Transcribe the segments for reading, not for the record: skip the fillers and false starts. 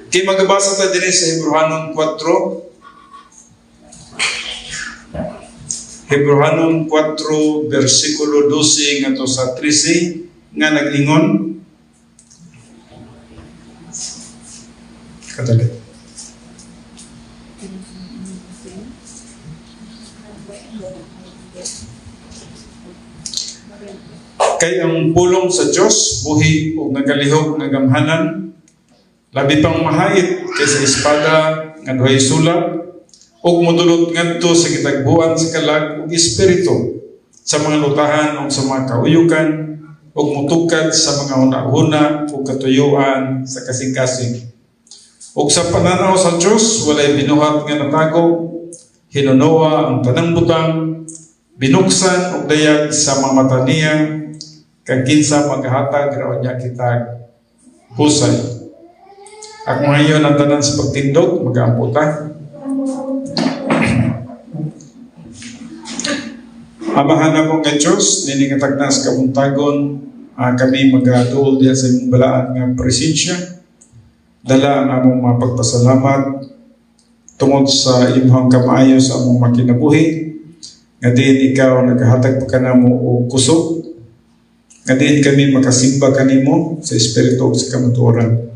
Kaya magabasa tayo din sa Hebrehanon 4. Hebrehanon 4, versikulo 12 nga to sa 13, nga nag-ingon. Kadali. Kay ang pulong sa Diyos, buhi o nagalihok nga gamhanan, labi pang mahait kaysa espada nga duhay sulab, ug modulot ngadto sa kitagbuan sa kalag ug espiritu sa mga lutahan ug sa mga kauyukan ug mutugkad sa mga hunahuna ug katuyuan sa kasing-kasing. Ug sa pananaw sa Dios walay binuhat nga natago, hinunoa ang tanang butang, binuksan og dayag sa mga mata niya, kag kinsa maghatag raw niya kitag husay. Ak ngayon ang tanan sa pagtindog mag-aamputa. Amahan na mo nga Diyos, niningatagnas kamuntagon, kami mag-atuol diya sa imong balaan nga presensya. Dala ang among mapagpasalamat tungod sa imong kamaayo sa among makinabuhi. Nga din ikaw naghahatag pa ka namo og kusog. Nga din kami makasimba kanimo sa espiritu ug sa kamatuoran.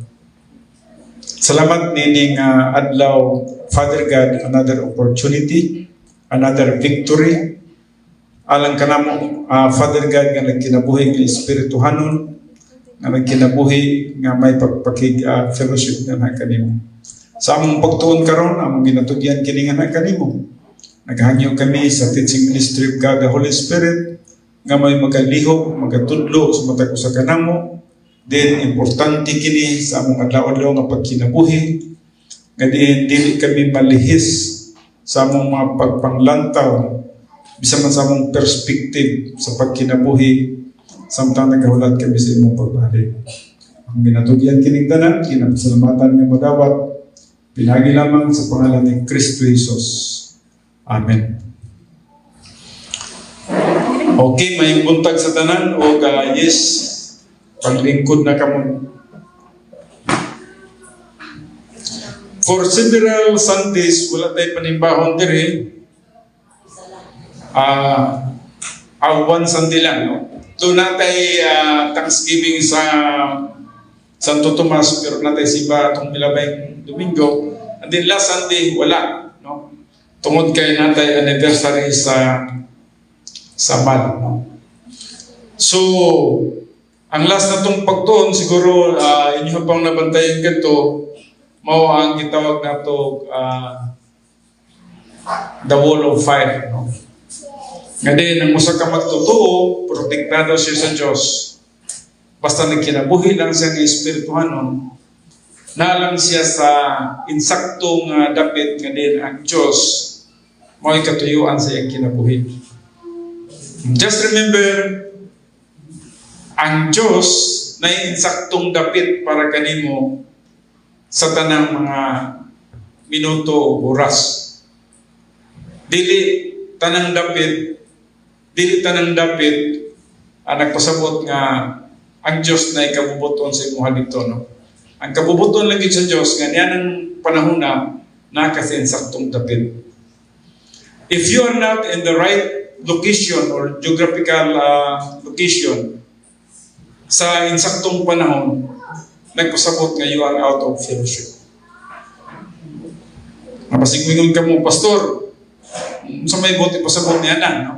Salamat nining adlaw, Father God, another opportunity, another victory. Alang ka namo, Father God, nga nagkinabuhi ng Espirituhanon, nga nagkinabuhi nga may pagpakig fellowship nga na kanimo. Sa among pagtuon karon, among ginatugyan kini nga na kanimo. Naghangyo kami sa teaching ministry of God, the Holy Spirit, nga may magalihok, magatudlo sa matag usa kanamo. Then importante kini sa among adlaw-adlaw nga pagkinabuhi, nga dili kami malihis sa among mga pagpanglantaw bisa man sa among perspective sa pagkinabuhi samtang nagahulad kami sa imong pagbalik. Ang ginatugyan kining tanan, kinapasalamatan nga madawat, pinagi lamang sa pangalan ni Kristo Jesus. Amen. Okay, may buntag sa tanan o yes, paglingkod na kamo. For several Sundays, wala tayo panimbahon diri. One Sunday lang, no? Doon natay Thanksgiving sa Santo Tomas, pero natay simba itong milabay Domingo. And then last Sunday, wala, no? Tungod kay natay anniversary sa Mal, no? So, ang last na itong pagtuon, siguro inyo pang nabantayan ganito, mao ang gitawag na ito the wall of fire, no? Nga din, ang musa ka magtotoo, protektado siya sa Diyos. Basta nagkinabuhi lang siya ng Espirituhanon, nalang siya sa insaktong dapit nga din ang Diyos, mao'y katuyuan sa iyang kinabuhi. Just remember, ang Diyos na insaktong dapit para kanimo sa tanang mga minuto o oras. Dili tanang dapit nagpasabot nga ang Diyos na ikabubuton sa imuha dito, no? Ang kabubuton lagi sa Diyos nga niyan ang panahon na kasi insaktong dapit. If you are not in the right location or geographical location sa insaktong panahon, nagpasabot nga you are out of fellowship. Napasigmingon ka mo, Pastor, sa may buti pasabot niya na, no?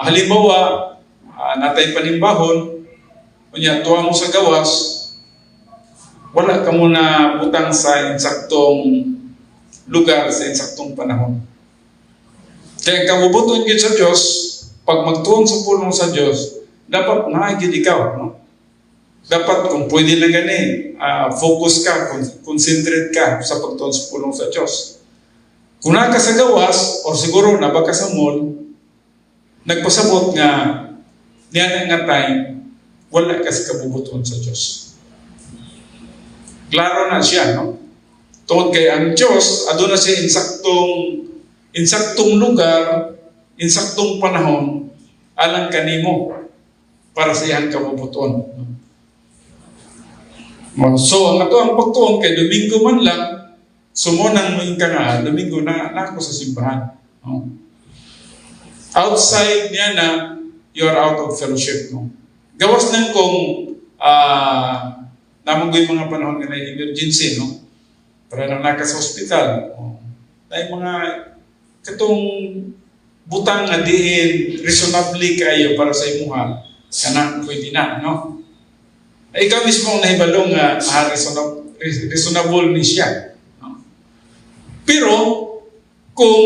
Halimbawa, natay panimbahon, kunya tuwa mo sa gawas, wala ka muna butang sa insaktong lugar, sa insaktong panahon. Kaya kabubuton yun sa Diyos, pag magtuon sa pulong sa Diyos, dapat naagid ikaw, no? Dapat kung pwede na gani, focus ka, concentrate ka sa pagtuon sa pulong sa Diyos. Kung naka sa gawas, o siguro nabaka sa mall, nagpasabot nga niyan nga time, wala ka sa kabubuton sa Diyos. Klaro na siya, no? Tungod kay ang Diyos, aduna siya insaktong lugar, insaktong panahon, alang kanimo para sa iyang kabubuton. So, ang ato ang pagtuon kay Domingo man lang, sumonang mo ka nga, Domingo na ako sa simbahan. No? Outside niya na, you are out of fellowship. No? Gawas nang kung namanggoy mga panahon nga na emergency, no? Para nang naka sa hospital. No? Dahil mga katong butang na diin reasonably kayo para sa imuha, kana pwede na, no? Ay ikaw mismo ang nahibalong nga reasonable ni siya. No? Pero, kung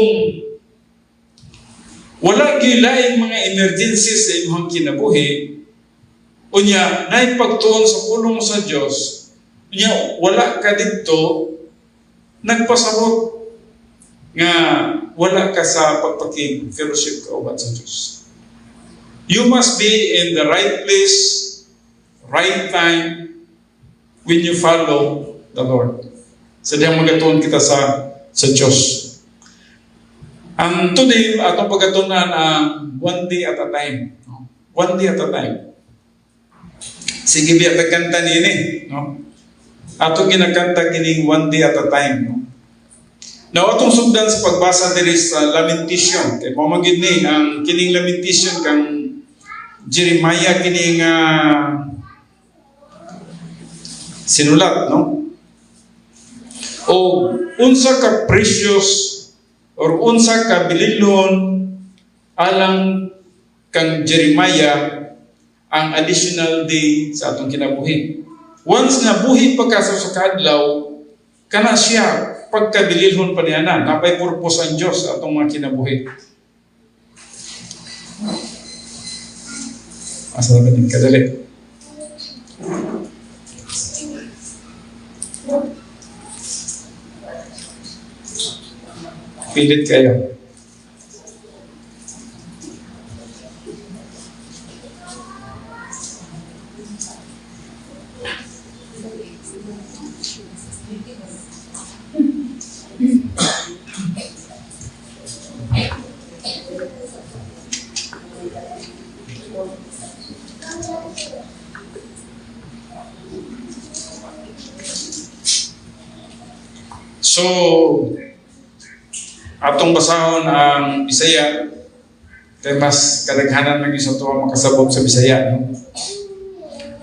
wala gilaing mga emergencies sa imong kinabuhi, unya, naipagtuon sa pulong sa Diyos, unya, wala ka dito, nagpasabot nga wala ka sa pagpakig fellowship ka ubat sa Diyos. You must be in the right place, right time, when you follow the Lord. Sadyang magatuon kita sa Diyos. Ang today, atong pagatunan ang one day at a time. One day at a time. Sige, biya kanta nini. No? Atong ginakanta kining one day at a time. No? Now, atong sugdan sa pagbasa diri sa Lamentation. Kaya mamagid ni, ang kining Lamentation kang Jeremiah kining sinulat, no? O unsa ka precious or unsa ka bililhon alang kang Jeremiah ang additional day sa atong kinabuhi. Once nga buhi pagkaso sa kadlaw, kana siya pagkabililhon pa niya na, napay purpose ang Diyos sa atong mga kinabuhi. Asa na ba din kadali? Pilit kayo. So, atong basahon ang Bisaya, kay mas kadaghanan ng isang tuwa makasabot sa Bisaya. No?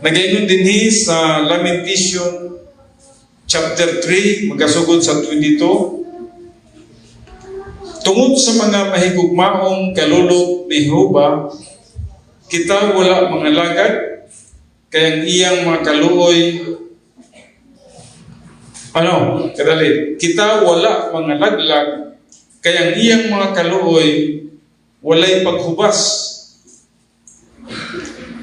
Nagayon din sa Lamentation chapter 3, magkasugod sa 22, tungod sa mga mahigugmaong kalulot ni Jehova, kita wala mga lagad, kaya ang iyang mga kaluoy, kadali, kita wala mga laglag, kaya ang iyang mga kaluoy, walay paghubas.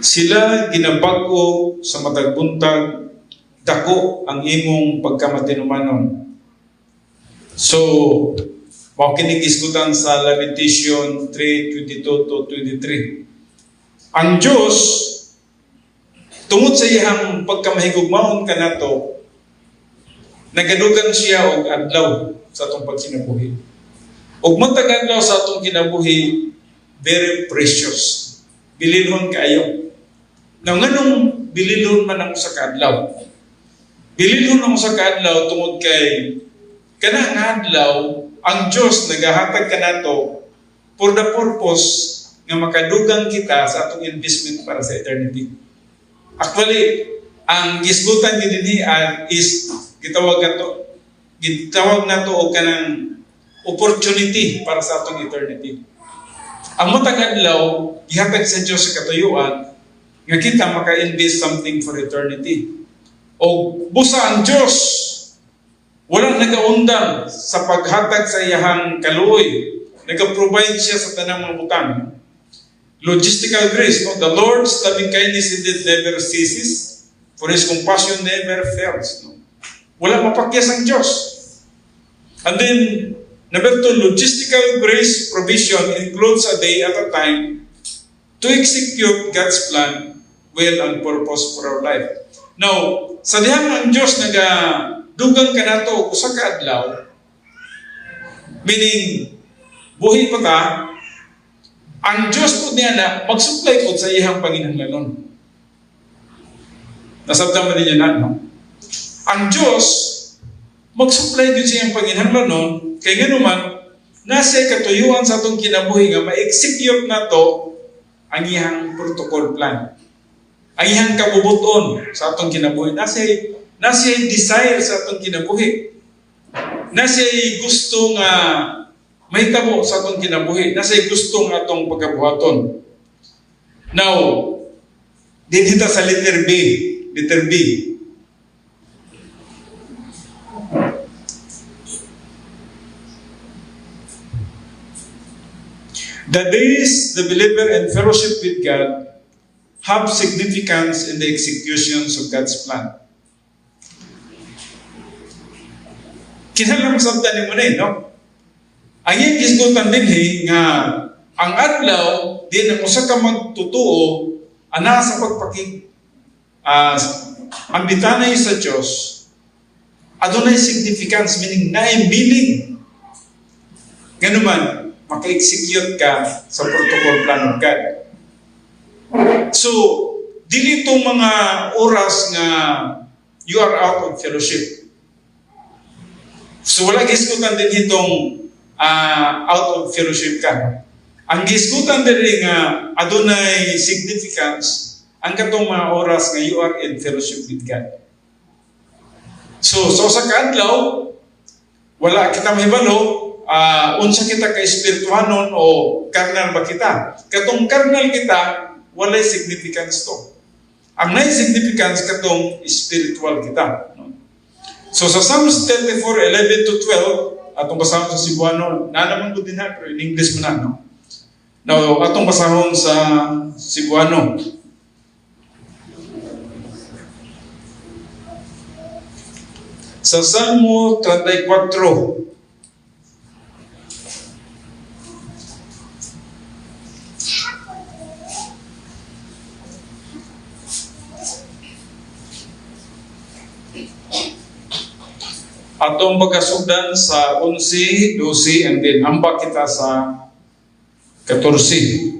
Sila ginabago sa matagbuntag, dako ang imong pagkamatinumanon. So, makinig-isgutan sa Lamentation 3:22-23. Ang Diyos, tungod sa iyang pagkamahigugmaon ka nato, nagadugan siya og adlaw sa atong pagkinabuhi. Og matag adlaw sa atong kinabuhi, very precious. Bililhon kayo. Now, nganong bililhon man ako sa kadlaw? Bililhon ako sa kadlaw tungod kay kanang adlaw, ang Diyos nagahatag ka nato for the purpose nga makadugang kita sa atong investment para sa eternity. Actually, ang gisgutan dinhi is gitawag nato og kanang opportunity para sa atong eternity. Ang matag adlaw gihatag sa Dios sa katuyuan nga kita maka-invest something for eternity. O busa ang Dios walang nagaundang sa paghatag sa iyahang kaluoy. Nag-provide siya sa tanang mga butang. Logistical grace, no? The Lord's loving kindness indeed never ceases, for His compassion never fails. No? Wala mapakyas ang Diyos. And then, number 2, logistical grace provision includes a day at a time to execute God's plan, will, and purpose for our life. Now, sa dihang ang Diyos dugang ka na to usa ka adlaw, meaning buhi pa ta, ang Diyos po niya na mag-supply po sa iyang panginahanglanon. Nasabtan mo ninyo na, no? Ang Diyos, mag-supply din siya ang panginhanglanon, kay nga naman, nasa katuyuan sa itong kinabuhi nga ma-execute na to ang iyang protocol plan. Ang iyang kabubuton sa itong kinabuhi. Nasa desire sa itong kinabuhi. Nasa gusto nga may tabo sa itong kinabuhi. Nasa gusto nga itong pagkabuhaton. Now, dito sa letter B. Letter B. The days the believer in fellowship with God have significance in the executions of God's plan. Kinahanglan sabta ni mo na no? Ang iyang gisgutan din nga ang adlaw din ang usa ka magtutuo ana sa pagpakig ang bitanay sa Dios adunay significance, meaning meaning nga naman maka-execute ka sa protocol plan of God. So, dili itong mga oras nga you are out of fellowship. So, wala giskutan din itong out of fellowship ka. Ang giskutan din nga adunay significance ang katong mga oras nga you are in fellowship with God. So sa kaadlaw, wala kita mahibalo, unsa kita ka espirituhanon o karnal ba kita? Katong karnal kita, walay significance to. Ang may significance katong spiritual kita. No? So sa Psalms 34:11-12, atong basahon sa Cebuano, na naman ko din ha, pero in English mo na. No? Now, atong basahon sa Cebuano. Sa Salmo 34, atong pagkasugdan sa 11, 12, and then ambak kita sa 14.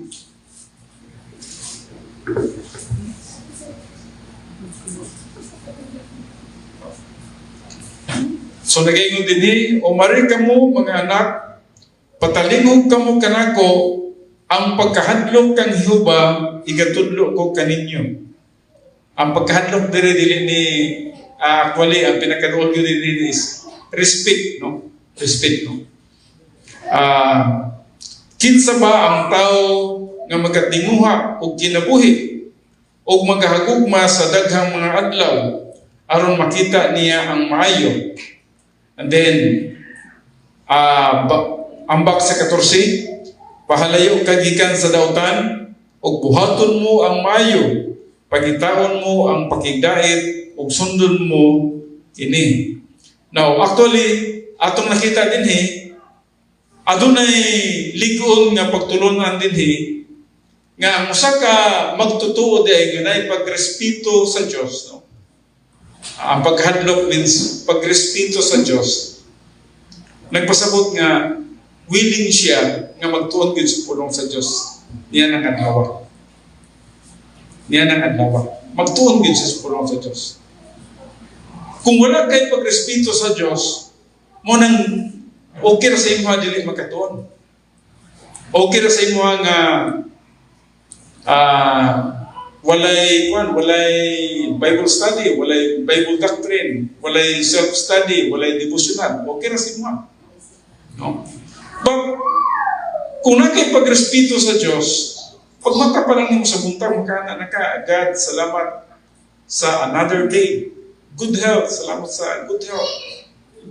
So nagaingon din o mari kamo mga anak, patalingog kamo kanako, ang pagkahadlok kang Jehova, igatudlo ko kaninyo. Ang pagkahadlok dili ni actually, ang pinakaduol yun din is respect, no? Respect, no? Kinsa ba ang tao nga magatinguha o kinabuhi o magahagugma sa daghang mga adlaw aron makita niya ang maayo. And then, ambak sa 14, pahalayo kagikan sa dautan o buhaton mo ang maayo, pagitaon mo ang pakigdait o sundon mo ini. Now, actually, atong nakita din adunay ligon nga pagtulunan din nga ang usa ka magtutuo di ay pagrespeto sa Dios, no? Ang paghadlok means pagrespeto sa Dios. Nagpasabot nga willing siya nga magtuon gyud sa pulong sa Dios. Niya nang adlaw. Niya nang adlaw. Magtuon gyud sa pulong sa Dios. Kung wala kay pagrespeto sa Dios, mo nang okay ra sa imo dili makatuon. Okay ra sa imo nga walay Bible study, walay Bible doctrine, walay self-study, walay devotional. Okay ra sa imo. No? But kung nakay pagrespeto sa Dios, pag mata pa lang nimo sa buntag makana naka, God, salamat sa another day. Good health, salamat sa good health.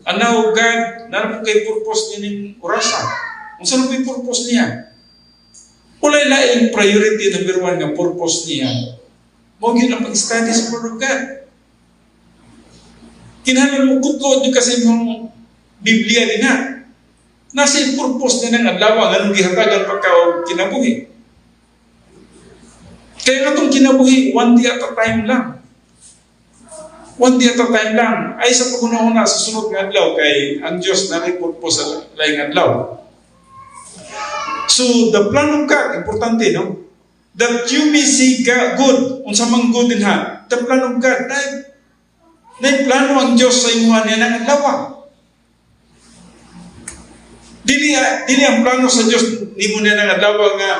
And now, God, naman kay purpose niya ng orasan. Kung saan po yung purpose niya? Wala laing priority number 1 nga purpose niya. Huwag yun ang pag-study sa Word of God. Kinahanglan mo kutod yung kasi mong Biblia din na. Nasa yung purpose niya ng adlaw, anong gihatagan pagka kinabuhi. Kaya nga itong kinabuhi, one day at a time lang. One day at a time lang. Ay sa paguna-una sa sunod ng adlaw kay ang Diyos na purpose sa laing adlaw. So, the plan of God, importante, no? That you may see God, good, unsa mang good din ha. The plan of God, May plano ang Diyos sa imuha niya ng adlaw. Dili ang plano sa Diyos ni mo niya ng adlaw nga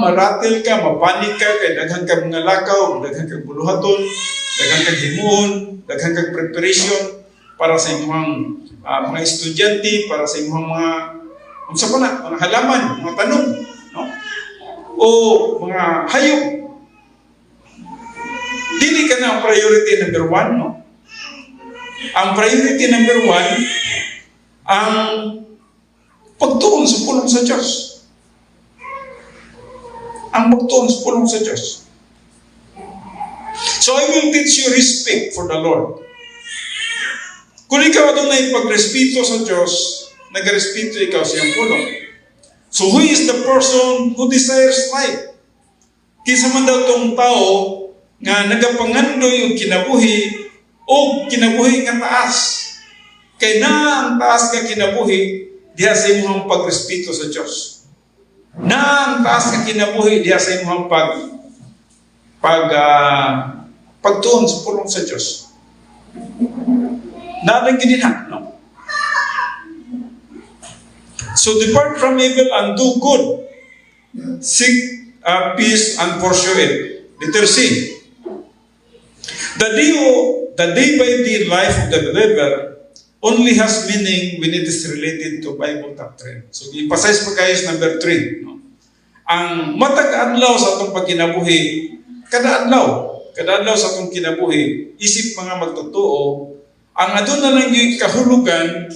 maratil ka, mapanik ka, kay daghan ka mga lakaw, daghan ka buluhaton, daghan ka himuon, daghan ka preparation para sa imong mga estudyante, para sa imong mga unsa pa na, mga halaman, mga tanong, no? O mga hayop. Dili ka na ang priority number 1, no? Ang priority number 1 ang pagtuon sa pulong sa Diyos. Ang pagtuon sa pulong sa Diyos. So I will teach you respect for the Lord. Kung ikaw adunay pagrespeto sa Diyos, nagrespeto ikaw sa iyang pulong. So who is the person who desires life? Kisa man daw tong tao nga nagapangandoy yung kinabuhi o kinabuhi nga taas. Kay na ang taas nga kinabuhi diha sa imong pagrespeto sa Diyos. Na ang taas nga kinabuhi diha sa imong pagtuon sa pulong sa Diyos. Nalang ginihan, no? So depart from evil and do good. Seek peace and pursue it. Letter C. The day by day life of the believer only has meaning when it is related to Bible doctrine. So, ipasize pa kayo sa number 3. No? Ang matag adlaw sa atong pagkinabuhi, kada adlaw sa atong kinabuhi, isip mga magtotoo, ang adun na lang yung kahulugan,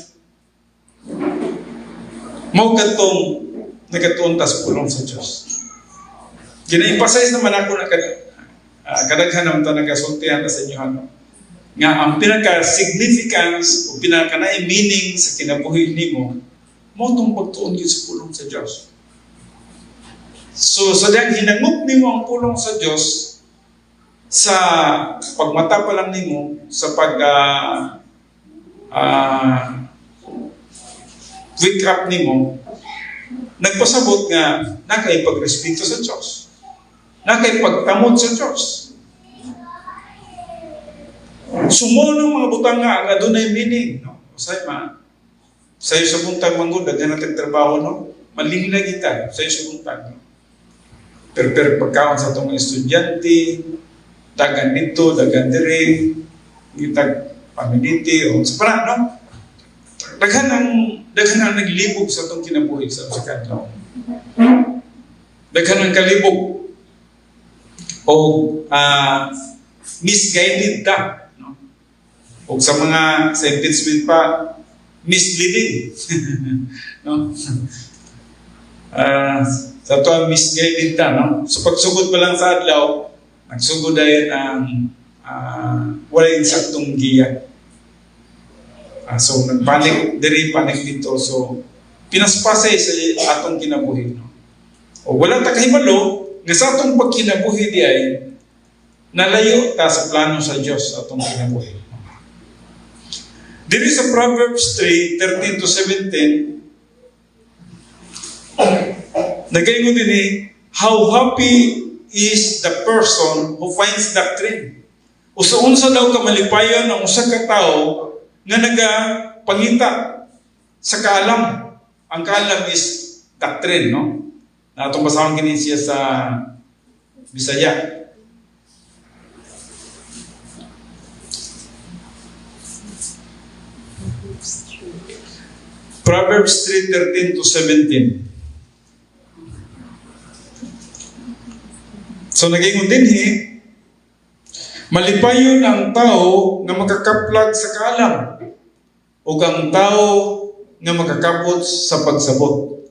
mao katong nagatuon-tas pulong sa Diyos. Gina-emphasize naman ako na kadaghan naman ito nagasultihan na sa inyo. Nga ang pinaka-significance o pinaka-meaning sa kinabuhi nimo mo itong pagtuon yun sa pulong sa Diyos. So, sa diyang hinangot nimo ang pulong sa Diyos, sa pagmata pa lang nimo, sa wake up nimo, nagpasabot nga nakaipagrespeto sa Diyos. Nakaipagtamod sa Diyos. Sumunong mga butang nga ang adunay meaning, no? Sayo sa buntag manggod, daghan natin trabaho, no? Malingla kita, sayo sa buntag, no? Pero pagkaon sa itong estudyante, dagan nito, dagan dire, itag paminiti, o sa para, no? Daghan ang naglibog sa itong kinabuhi sa kadlaw. Daghan ang kalibog o misguided ta. O sa mga sa impeachment pa, misleading. No? Sa ito ang misguided ta. No? So pagsugod pa lang sa adlaw, nagsugod dahil ang wala insaktong giya. So nagpanik, panik dito. So pinaspasay sa atong kinabuhi. No? O wala ta kahibalo, nga sa atong pagkinabuhi di ay nalayo ta sa plano sa Diyos atong kinabuhi. Dito sa Proverbs 3, 13-17, nagayon din how happy is the person who finds doctrine. Usa-unsa daw kamalipayon ang usa ka tawo nga nagapangita sa kaalam. Ang kaalam is doctrine, no? Natong basahon kini siya sa Bisaya. Proverbs 3:13-17. So naging din malipayon ang tao nga makakaplag sa kaalam o ang tao nga makakapot sa pagsabot.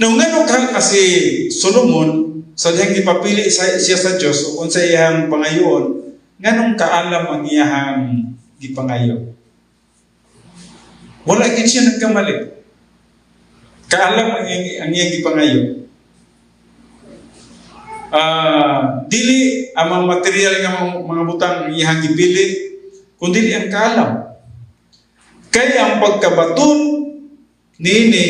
Nung nga kasi Solomon, sa diyang ipapili siya sa Diyos o kung sa iyang pangayon, nganong kaalam ang iyang gipangayo. Wala gid siya nagkamali. Kaalam ang iyang gipangayo. Dili ang mga material nga mga butang iyang gipili, kundi ang kaalam. Kaya ang pagkabaton niini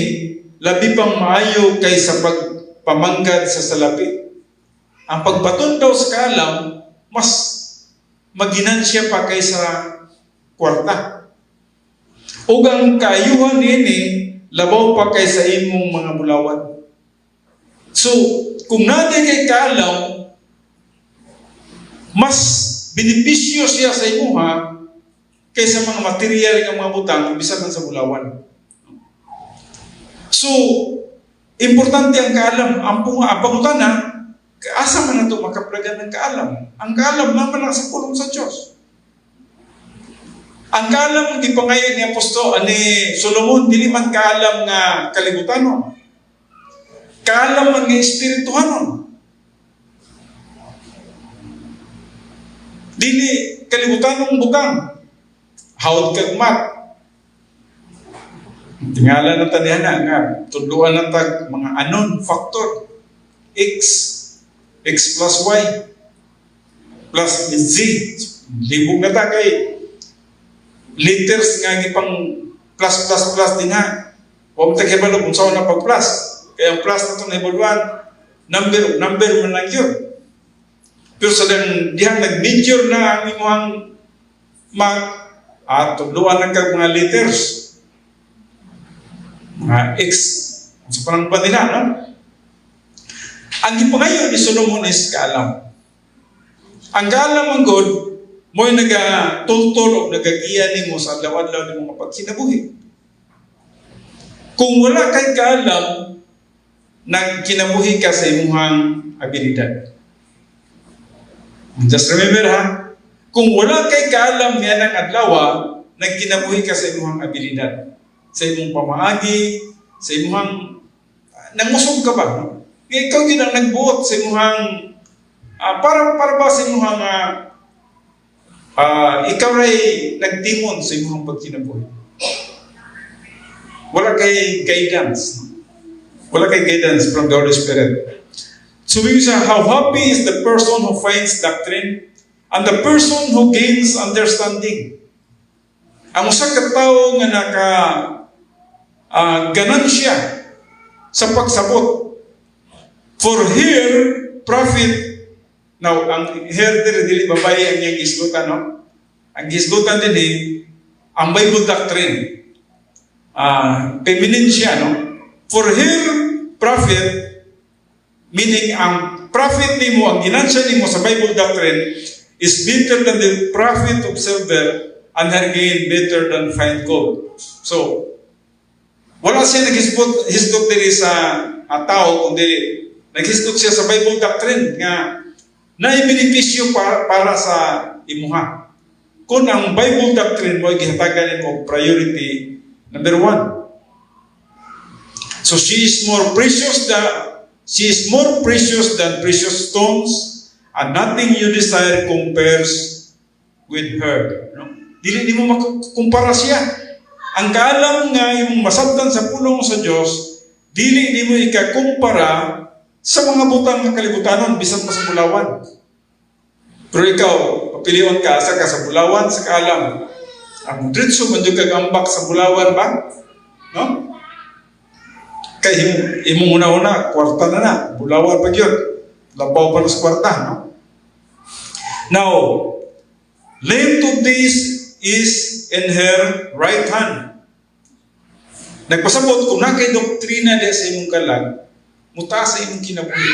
labi pang maayo kaysa pagpamanggad sa salapi. Ang pagbaton daw sa kaalam mas maginansya pa kaysa kwarta. Ug ang kaayuhan nini labaw pa kaysa imong mga bulawan. So, kung natin kay kaalam, mas benepisyo siya sa imuha kaysa mga material ng mga butang bisan man sa bulawan. So, importante ang kaalam. Ang pangutana, asa man na ito makaplagan ng kaalam? Ang kaalam naman lang sa pulong sa Diyos. Ang kaalam di pangayon ni Apostol ni Solomon, dili man kaalam nga kalibutan. Kaalam man nga espirituhanon. Dili kalibutanong butang. Hawd kag mat. Tingala na tanihan nga tudluan na tag mga unknown factor. X plus Y plus Z. Libog na ta kay letters nga gipang plus din ha. Huwag mo tagibalo kung saan na pag-plus. Kaya ang plus na ito na ibuluan, number man lang yun. Pero sa dihan nag-major na ang imuhang math, at tuluan ng mga letters. X. Sa parang ba nila, no? Ang ipangayon ni Solomon is kaalam. Ang kaalam ang God, mo'y nagatultol o nagagiya ni mo sa adlaw-adlaw ni mo mapagkinabuhi. Kung wala kay kaalam, nagkinabuhi ka sa imuhang abilidad. Just remember ha, kung wala kay kaalam yan ang adlaw, nagkinabuhi ka sa imuhang abilidad. Sa imong pamaagi, sa imuhang, nangusog ka ba? No? Ikaw yun ang nagbuot sa imuhang, para ba sa imuhang, ikaw ay nagtimon sa imuhang pagkinabuhi. Wala kay guidance. Wala kay guidance from the Holy Spirit. So we say, how happy is the person who finds doctrine and the person who gains understanding. Ang usa ka tawo nga ganansya sa pagsabot. For here, profit. Now, ang here dili babae ang iyang gisgutan, no? Ang gisgutan din ang Bible doctrine. Feminine siya, no? For here, profit, meaning ang profit nimo, ang ginansya nimo sa Bible doctrine is better than the profit of silver and her gain better than fine gold. So, wala siya naghisgot diri sa tao, kundi naghisgot siya sa Bible doctrine nga naibinipisyo para sa imuha. Kung ang Bible doctrine mo gihatagan mo priority number 1. So she is more precious than precious stones, and nothing you desire compares with her. No? Dili mo makukumpara siya. Ang kaalam nga yung masabtan sa pulong sa Diyos, dili mo ikakumpara sa mga butang ng kalibutanon, bisan pa sa bulawan. Pero ikaw, papilion ka, asa ka sa bulawan, sa kaalam. Ang dritso, mandyo kagambak sa bulawan ba? No? Kaya imong una-una, kwarta na. Bulawan pa yun. Labaw pa sa kwarta, no? Now, length of this is in her right hand. Nagpasabot, kung na kay doktrina di sa imong kalag, mutaas sa imong kinabuhi.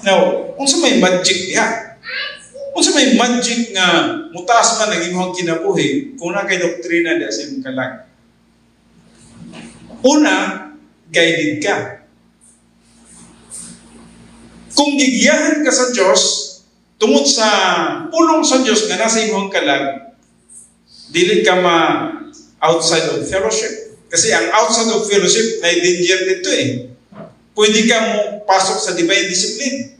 Now, kung sa may magic diha, kung sa may magic nga mutaas man ang imong kinabuhi, kung na kay doktrina di sa imong kalag. Una, guided ka. Kung gigiyahan ka sa Diyos, tungod sa pulong sa Diyos na nasa imong kalag, dili ka outside of fellowship. Kasi ang outside of fellowship, may danger dito Pwede ka mo pasok sa divine discipline.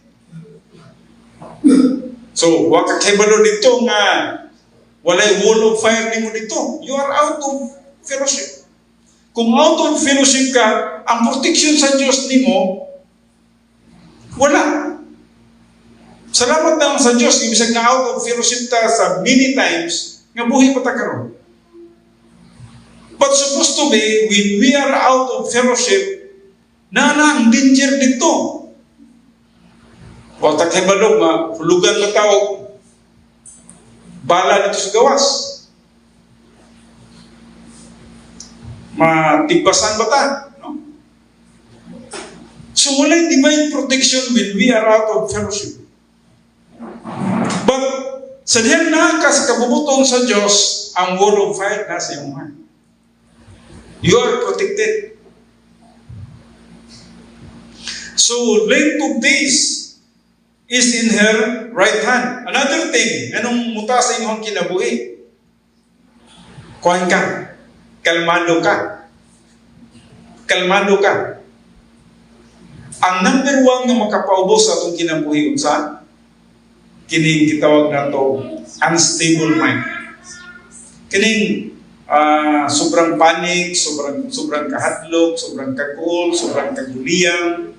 So, waka kebalo dito nga walay wall of fire nimo dito. You are out of fellowship. Kung out of fellowship ka, ang protection sa Diyos nimo wala. Salamat lang sa Diyos, ibig na out of fellowship ta sa many times nga buhi pa ta karon. But supposed to be, when we are out of fellowship, ang danger dito. O takay balog, hulugan na tao. bala dito sa gawas. Matigbasan ba ta? No? So walay divine protection when we are out of fellowship. But sa diyan na ka sa kabubutong sa Diyos, ang wall of fire na sa iyong heart. You are protected. So length of days is in her right hand. Another thing, anong muta sa inyong kinabuhi? Kuhan ka. Kalmado ka. Kalmado ka. Ang number one na makapaubos sa itong kinabuhi, unsa? Kining gitawag na to unstable mind. Kining sobrang panic, sobrang kahadlok, sobrang kagul, sobrang kaguliyang,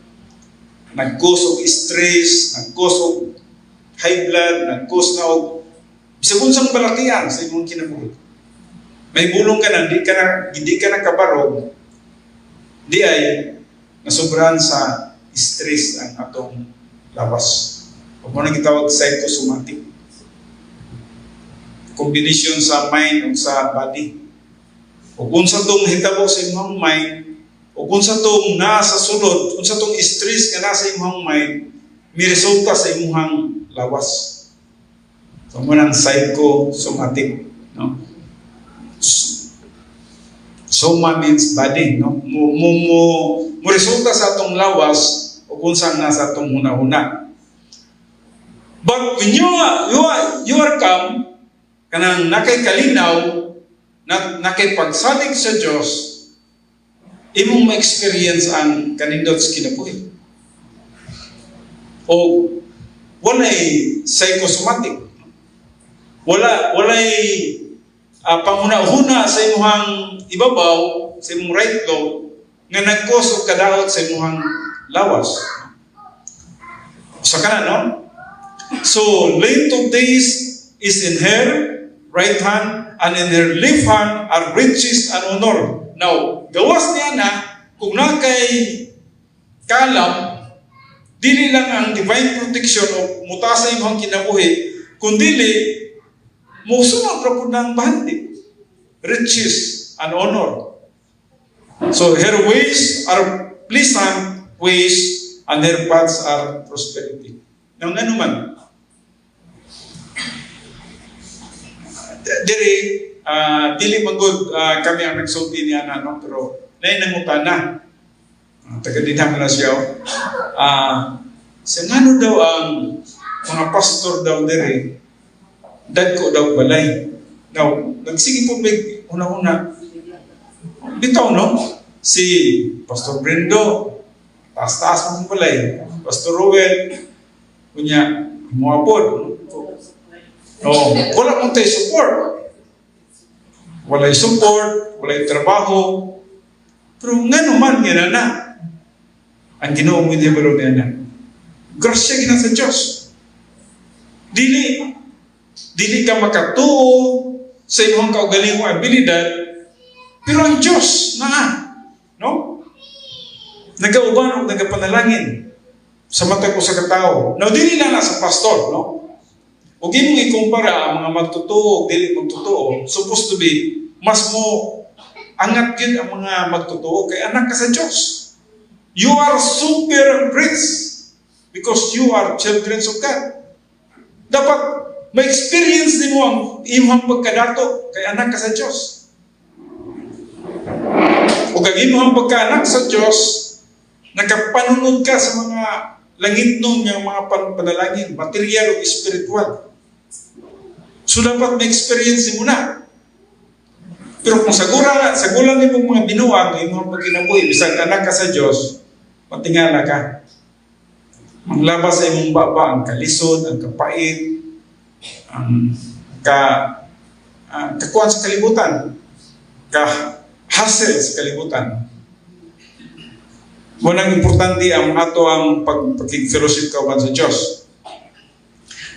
nag-cause of stress, nag-cause of high blood, nag-cause na og bisag unsang balakian sa imong kinabuhi. May bulong ka na, hindi ka na kabarog, di ay nasobrahan sa stress ang atong lawas. O mo na gitawag psychosomatic. Combination sa mind o sa body. O kung sa itong hitabo sa imong mind, o kung sa itong nasa sulod, kung sa itong stress nga nasa imong mind, may resulta sa imong lawas. So mo ng psychosomatic. No? Soma means body. No? Mo resulta sa itong lawas o kung saan nasa itong huna-huna. But when you are calm, kanang nakay kalinaw, nakay pagsalig sa Diyos, imong ma-experience ang kanindot sa kinabuhi. O walay psychosomatic. Walay panghuna-huna sa imong ibabaw, sa imong right lobe, nga nag-cause og kadaot sa imong lawas. Sa kanan, no? So, length of days is in her right hand, and in her left hand are riches and honor. Now, gawas niya na, kung nakay kalam, dili lang ang divine protection o muta sa imong kinabuhi, kundili, musunod ra pud ng bahandi. Riches and honor. So, her ways are pleasant ways, and her paths are prosperity. Now, nga naman, dili magod kami ang nagsulti niya na, no? Pero nain nangutan na. Taga-dinham na siya. Sa ngano daw ang mga pastor daw diri, dagko daw balay. Now, nagsige po may una-una. Bitaw, no? Si Pastor Brendo, taas-taas mong balay. Pastor Rowell, kunya, muapod. Oh, wala mong tayo support. Walay support, walay trabaho. Pero nga naman, nga na. Ang Ginoo mo hindi baro niya na. Grasya gina sa Diyos. Dili ka makatuo sa imong kaugaling mo abilidad, pero ang Diyos na, no? Nagauban o nagapanalangin sa mata ko sa katao. Now, dili na sa pastor, no? Huwag mong ikumpara ang mga magtotoo, dili magtotoo, supposed to be, mas mo angat yun ang mga magtotoo kay anak ka sa Diyos. You are super rich because you are children of God. Dapat ma-experience din mo ang imong pagkadato kay anak ka sa Diyos. O kag imong pagkaanak sa Diyos, nakapanunod ka sa mga langit nun yung mga panalangin, material o spiritual. So dapat ma-experience mo na. Pero kung sagulan ni mong mga binuang, yung mga pagkinabuhi, bisag anak ka sa Diyos, matingala ka. Manglabas sa imong baba, ang kalisod, ang kapait, ang kakuan sa kalibutan, ka-hassle sa kalibutan. Walang importante ang ato ang pag-fellowship kauban sa Diyos.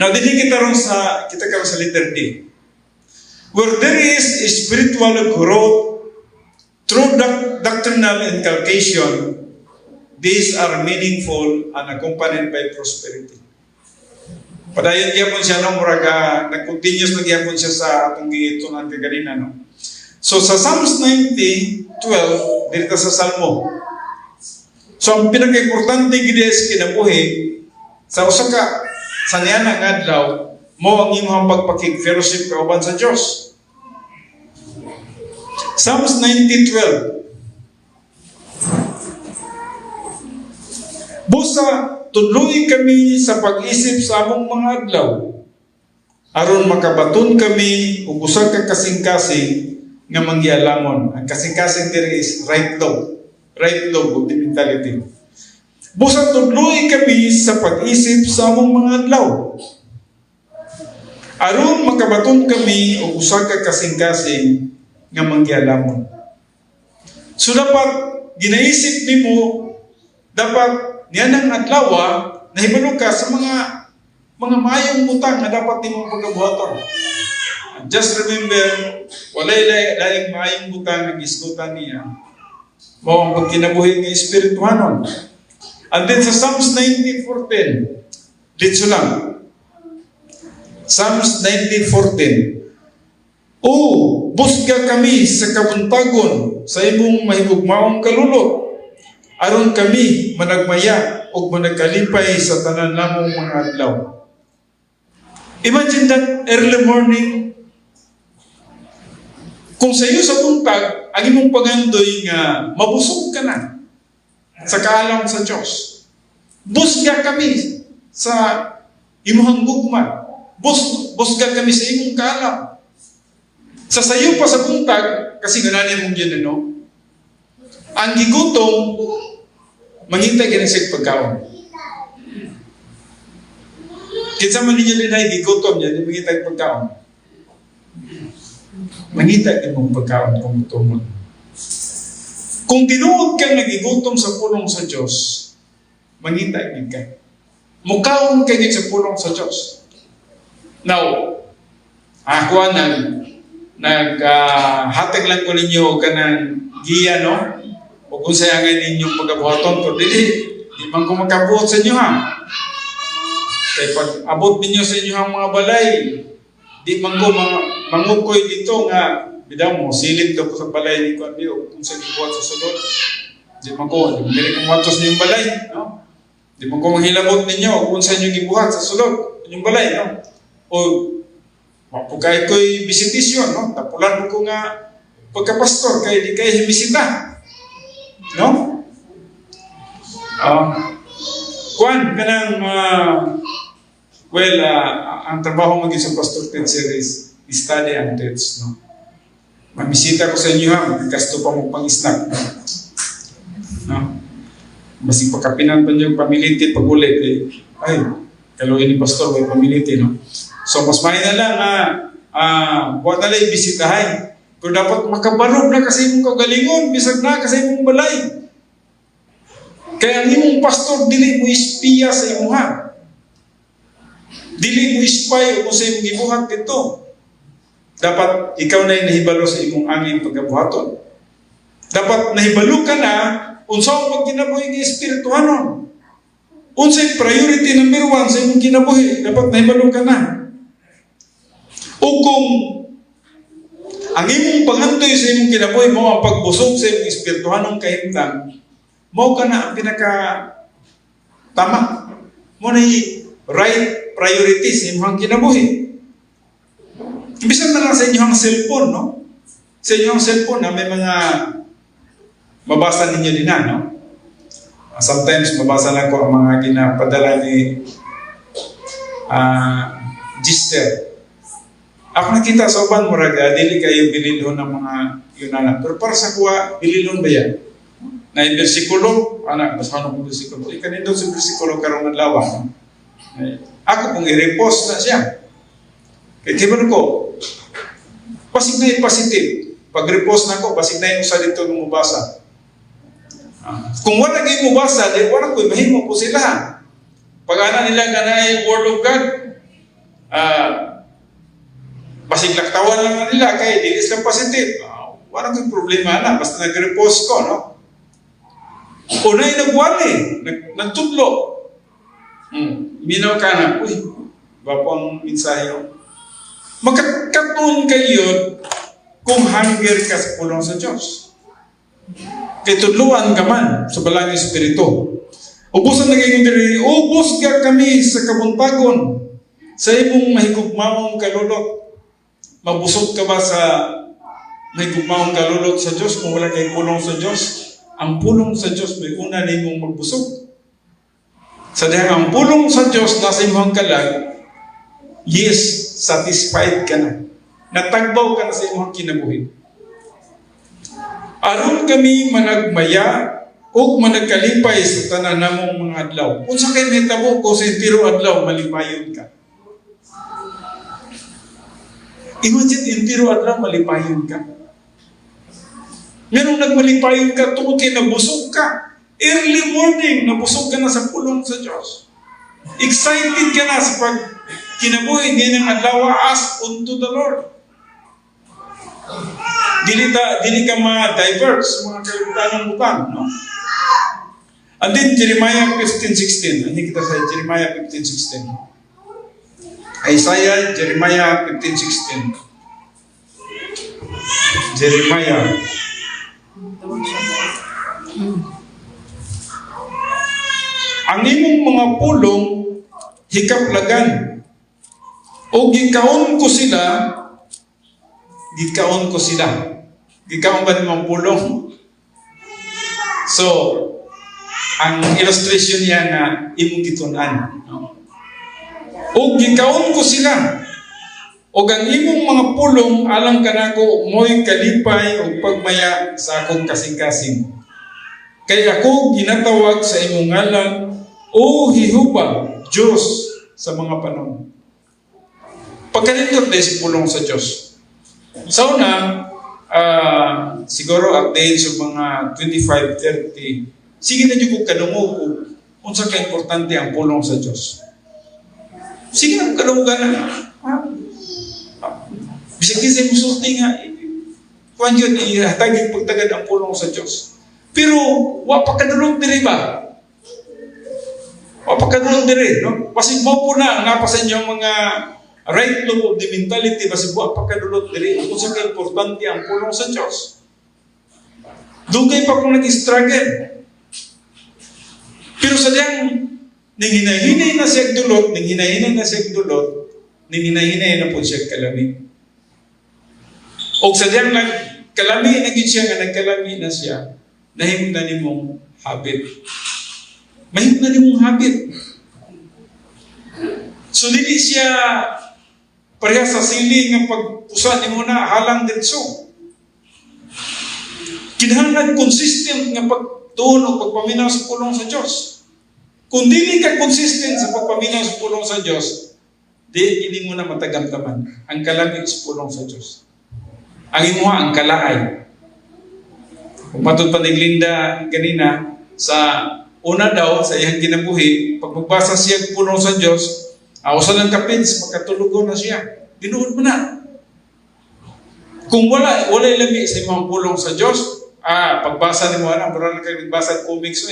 Now, kita karon sa letter D. Where there is spiritual growth through doctrinal inculcation, these are meaningful and accompanied by prosperity. Padayon gyapon siya no, murag nag-continuous na gyapon siya sa atong gitunan kanina no. So sa Psalms 90:12 dito sa Salmo. So ang pinaka-importante gid sa kinabuhi sa usa ka sa niya nga adlaw mo ang imong pagpakig-fellowship kauban sa Dios. Psalms 90:12. Busa tudloy kami sa pag-isip sa among mga adlaw aron makabaton kami ug usa ka kasing-kasing nga manggialamon. Ang kasing-kasing diri is right love mentality. Busa tudloy kami sa pag-isip sa among mga adlaw aron makabaton kami ug usa ka kasing-kasing nga manggialamon. So dapat ginaisip nimo, dapat niyanang adlaw nahibalo ka sa mga mayong butang nga dapat nimong pagkabuhaton. Just remember, walay laing mayong butang ang isgutan niya. Mao ang pagkinabuhi ng espirituhanon. And then sa Psalms 90:14, dito lang. Psalms 90:14. Busga kami sa kabuntagon sa imong mahigugmaong kalulot, aron kami managmaya o managkalipay sa tanan namong mga adlaw. Imagine that early morning, kung sa iyo sa buntag, ang imong pagandoy nga mabusog ka na sa kaalam sa Diyos. Busga kami sa imong gugma. Busga kami sa imong kaalam. Sa sayo pa sa buntag, kasi gananin mong yun, no? Ang gigutom, mangintay ka na sa pagkaon. Kinsa man ninyo din ay gigutom niya, di mangintay pagkaon. Mangintay ka mong pagkaon kung gutom. Kung tinuod kang nagigutom sa pulong sa Diyos, mangintay ka. Mukaon kayo sa pulong sa Diyos. Now, ako naghatag lang ko ninyo kanang giya, no? O kung sayangan ninyong pagkabuhaton ko, di man ko magkabuhat sa inyo, ha? Kaya pag abot ninyo sa inyo ang mga balay, di man ko mangukoy dito nga, bidaw mo, silid ka po sa balay ni Kuan Dio, kung saan ibuhat sa sulod. Di man ko matos niyo yung balay, no? Di man ko manghilabot ninyo kung saan yung ibuhat sa sulod, yung balay, no? O mapukay ko'y bisitisyon, no? Tapulan ko nga pagkapastor, kaya di kayo himisita. No? Kuan, kanang, ang trabaho maging sa pastor teacher is study and teach, no? Mamisita ko sa inyo, ha? Magkasto pa mo pang-snack. No? Basing pagkapinan pa niyo pamiliti pag ulit, ay, kaluin ni pastor, may pamiliti, no? So, mas may na lang buwan na lang ibisitahay. Kung dapat makabarog na kasi mong kagalingon, bisag na kasi mong balay. Kaya ang imong pastor, dili mo ispiya sa imuha. Dili mo ispay o sa imong ibuhat dito. Dapat ikaw na yung nahibalo sa imong angin pagkabuhaton. Dapat nahibalo ka na unsa ang pagkinabuhi ng espirituhanon. Unsay priority number 1 sa imong kinabuhi, dapat nahibalo ka na. O kung ang imong pangandoy sa imong kinabuhi mo ang pagbusog sa imong espirituhanong kahimtang, mo ka na ang tama. Mo na right priorities sa imong kinabuhi. Ibisan na lang sa inyong cellphone, no? Sa inyong cellphone, may mga mabasa ninyo din na, no? Sometimes mabasa lang ko ang mga ginapadala ni Gister. Ako nakita sa uban, muraga, dili kayo bililhon ng mga yunanan. Pero para sa kuha, bililhon ba yan? Na yung versikulo, basahan ko versikulo. Kanindot sa versikulo karong adlaw. Ako pong i-repost na siya. Kaya timan ko, basig na yung positive. Pag-repost na ko, basig na yung usa dito ng mubasa. Kung wala kayo mubasa, di wala ko, mahimo po sila. Pag-ana nila ganay Word of God, basig laktawan lang nila, kaya di isang positive. Wala kong problema na, basta nag-repost ko, no? Unay nagwali, nagtudlo. Minaw ka na, uy, Diba po ang mensahe yun? Magkakatuon kayo kung hunger ka sa pulong sa Diyos. Kay tudluan ka man sa balang espiritu. Ubusan na kayo diri, ubos ka kami sa kabuntagon, sa imong mahigugmaong kalulot. Mabusog ka ba sa mahigugmaong kalulot sa Diyos kung wala kay pulong sa Diyos? Ang pulong sa Diyos may una na imong magbusog. Sa dahil ang pulong sa Diyos nasa imong kalag, yes, satisfied ka na. Natagbaw ka na sa imong kinabuhi. Aron kami managmaya o managkalipay sa tanan namong mga adlaw. Kung sa kayo hitabo ko sa entero adlaw, malipayon ka. Imagine, entero adlaw, malipayon ka. Merong nagmalipayon ka, tungkol kayo nabusog ka. Early morning, nabusog ka na sa pulong sa Diyos. Excited ka na sa kinabuhi ngayon ng adlaw, ask unto the Lord. Dili ka ma-divert sa mga kalibutan ng butang, no? And then Jeremiah 15:16. Hindi kita sa Jeremiah 15:16. Isaiah, Jeremiah 15:16. Jeremiah. Ang imong mga pulong hikaplagan o gikaon ko sila. Gikaon ba nimang pulong? So, ang illustration niya nga imong gitunan. No? O gikaon ko sila. O ang imong mga pulong alang kanako mo'y kalipay o pagmaya sa akong kasing-kasing. Kaya ako ginatawag sa imong ngalan, O Jehovah, Diyos sa mga panahon. Pagkalindot na si pulong sa Diyos. Sa una, siguro at the age of mga 25, 30, sige na niyo kung kadungo kung saan ka-importante ang pulong sa Diyos. Sige na kung kadungo ka na. Bisagin sa musulti nga, kuhan yun, ihatagin pagtagad ang pulong sa Diyos. Pero, wapakadulog diri ba? Wapakadulog diri, no? Pasig mo po na, napasan niyo mga right loop of the mentality, pasig wapakadulog diri. Kung saan ka-importante ang pulong sa Diyos. Dugay pa kung nag-struggle. Pero sadyang, nanghinay-hinay na siya dulot, nanghinay-hinay na po siya kalami. O sadyang kalami na siya, nga nagkalami na siya, nahimog na nimong habit. Mahimog na nimong habit. So, dili siya pareha sa sili nga pagpusan mo na halang ditso. Kinahanglan consistent nga pagtuon o pagpaminaw sa pulong sa Diyos. Kung dili ka consistent sa pagpaminaw sa pulong sa Diyos, hindi mo na matagamtaman ang kalami sa pulong sa Diyos. Ang imuha, ang kalaay. Kung patod pa ni Glinda kanina, sa una daw, sa iyang kinabuhi, pag magbasa siya pulong sa Diyos, awasan ng kapins, magkatulugo na siya. Dinuod mo na. Kung wala ilami sa imong pulong sa Diyos, pagbasa ni mo na, parang kayo nagbasa comics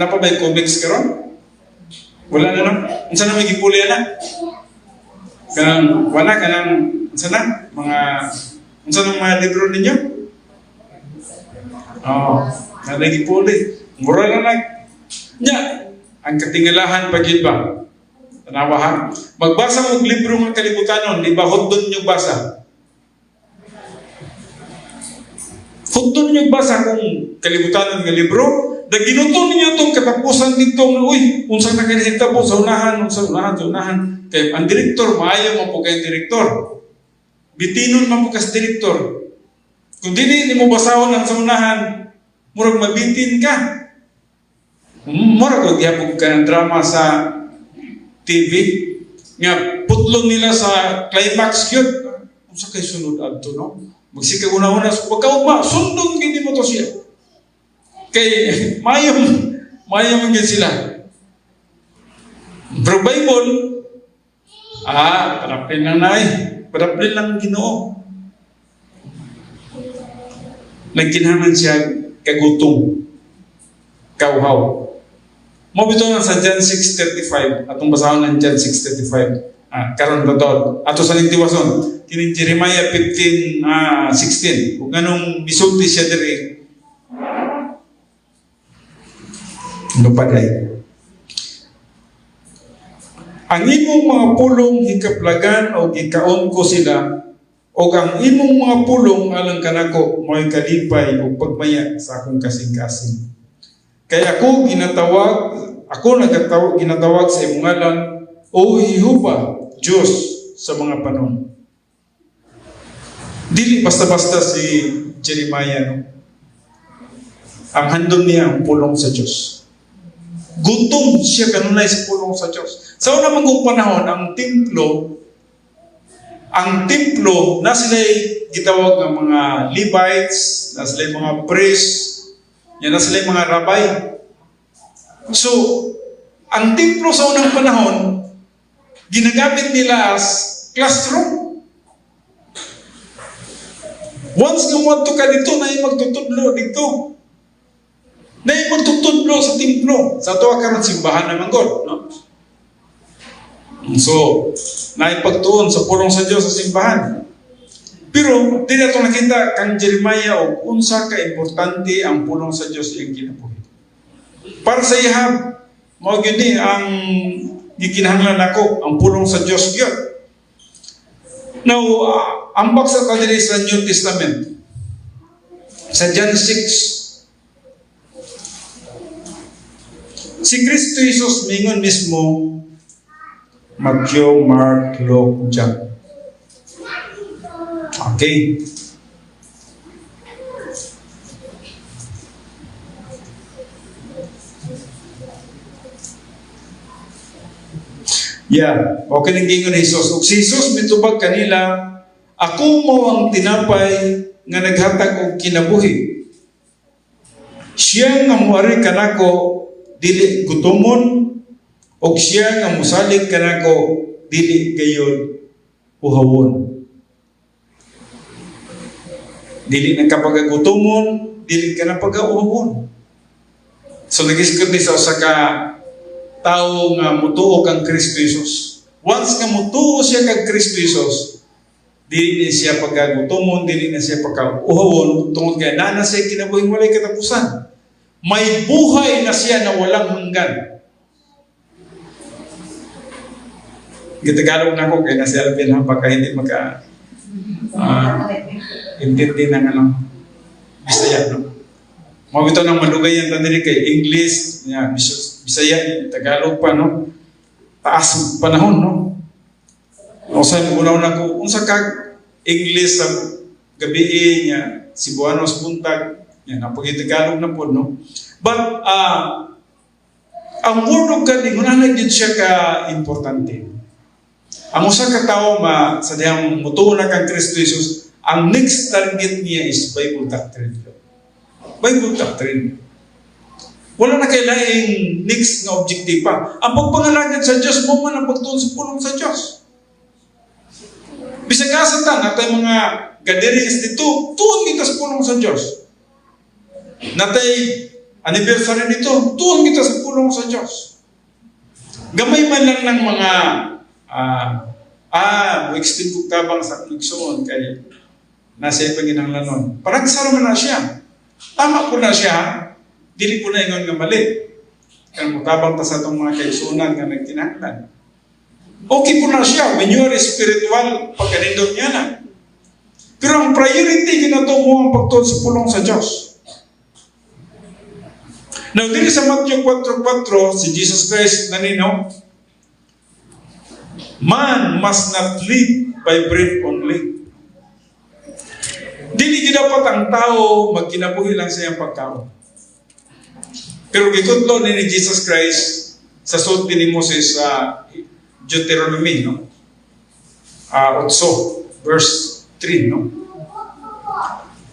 napabay comics ka ron? Wala na no? Unsa na may gipuli na? Unsa na? Unsa na mga libro ninyo? Nagipuli. Mura na ang katingalahan pagid ba? Tanawa ha? Magbasa mo libro ng kalibutanon, di ba hudon nyo basa? Hudon nyo basa kung kalibutanon ng libro, da ginuton ninyo itong katapusan dito nga, unsa na kinahita po sa unahan. Kaya ang direktor, maayaw mo po kayong direktor. Bitinon mo po kasi direktor. Kung di mo basahon ang sa unahan, murag mabitin ka. Murag magyapog ka ng drama sa TV. Nga, putlong nila sa climax yun. Unsa kay sunod adto, no? Magsikag una-una, pagkaugma, sundong gini mo to siya. Kay mayam gid sila. Pero Bible, paraplin lang na paraplin lang Ginoo. Nagkinahanglan siya kagutong, kauhaw. Mabito na sa John 6:35, atong basahon ng John 6:35. Karon dotod. Ato sa nitiwason, kini Jeremiah 15:16. Kung anong bisulti siya diri. Lupaday. Ang imong mga pulong hikaplagan o gikaon ko sila, o ang imong mga pulong alang kanako mo'y kalipay o pagmaya sa akong kasing-kasing. Kaya ako ginatawag sa imong ngalan, o Jehovah, Diyos sa mga panahon. Dili basta-basta si Jeremiah, no? Ang handom niya ang pulong sa Diyos. Gutom siya kanunay sa pulong sa Diyos. Sa unang mga panahon, ang templo, na sila'y gitawag ng mga Levites, na sila'y mga priests, yan na sila'y mga rabay. So, ang templo sa unang panahon, ginagamit nila as classroom. Once nga mo ka dito, na magtutudlo dito. Na magtutudlo sa templo. Sa tuwa karon simbahan naman God, no? So, naipagtuon sa pulong sa Diyos sa simbahan. Pero, di na ito nakita kang Jeremiah o unsa ka importante ang pulong sa Diyos yung kinabuhi. Para sa ihab, mo gini ang gikinahanglan ako, ang pulong sa Diyos yun. Now, ambak sa kanila sa New Testament, sa John 6, si Kristo Jesus mingon mismo, Matthew, Mark, Luke, John. Okay. Yeah, okay nang gingon ni Jesus. Ug si Jesus mitubag kanila, ako mo ang tinapay nga naghatag og kinabuhi. Siya nga muari kanako dili gutomon, ug siya nga musalig kanako dili gayud uhawon. Dili na kapagagutomon, dili ka na pag-uhawon. So nagisgot ni sa usa ka tao nga mutuo kang Kristo Jesus. Once nga mutuo siya kang Kristo Jesus, dili na siya pagagutomon, dili na siya pagka-uhawon, tungod kay na siya kinabuhing walay katapusan. May buhay na siya na walang hanggan. Gitagalog na ako kay na si Alvin ha, baka hindi intindi ng Bisaya, no? Mabito ng malugayan na din kay English, Bisaya, Tagalog pa, no? Taas panahon, no? O sa una ko, unsa kag English sa gabi niya, Cebuanos buntag, yan, napag-Tagalog na po, no? But, ang word of God, hunanag din siya ka-importante. Ang usa ka tao sa diyang mutuo na kang Kristo Jesus, ang next target niya is Bible doctrine. Bible doctrine. Wala na kailangang next na objective pa. Ang pagpangalagad sa Diyos, mo man ang pagtuon sa pulong sa Diyos. Bisag asatan, natay mga gatherings dito, tuon kita sa pulong sa Diyos. Natay anniversary dito, tuon kita sa pulong sa Diyos. Gamay man lang ng mga extend ko tabang sa nagsuon kay nasa Panginahanglanon. Parang sarama na siya. Tama po na siya. Dili po na ingon nga mali. Kaya mutabang ta sa itong mga kaisunan nga nagtinahanglan. Okay po na siya. When you are spiritual, pagkanindot niya na. Pero ang priority ginato mo ang pagtuon sa pulong sa Diyos. Now, dili sa Matthew 4:4, si Jesus Christ nanino, man must not live by bread only. Dili dapat ang tao magkinabuhi lang sa iyang pagkaon. Pero gikutlo ni Jesus Christ sa sulti ni Moses sa Deuteronomy, no? 8 verse 3, no?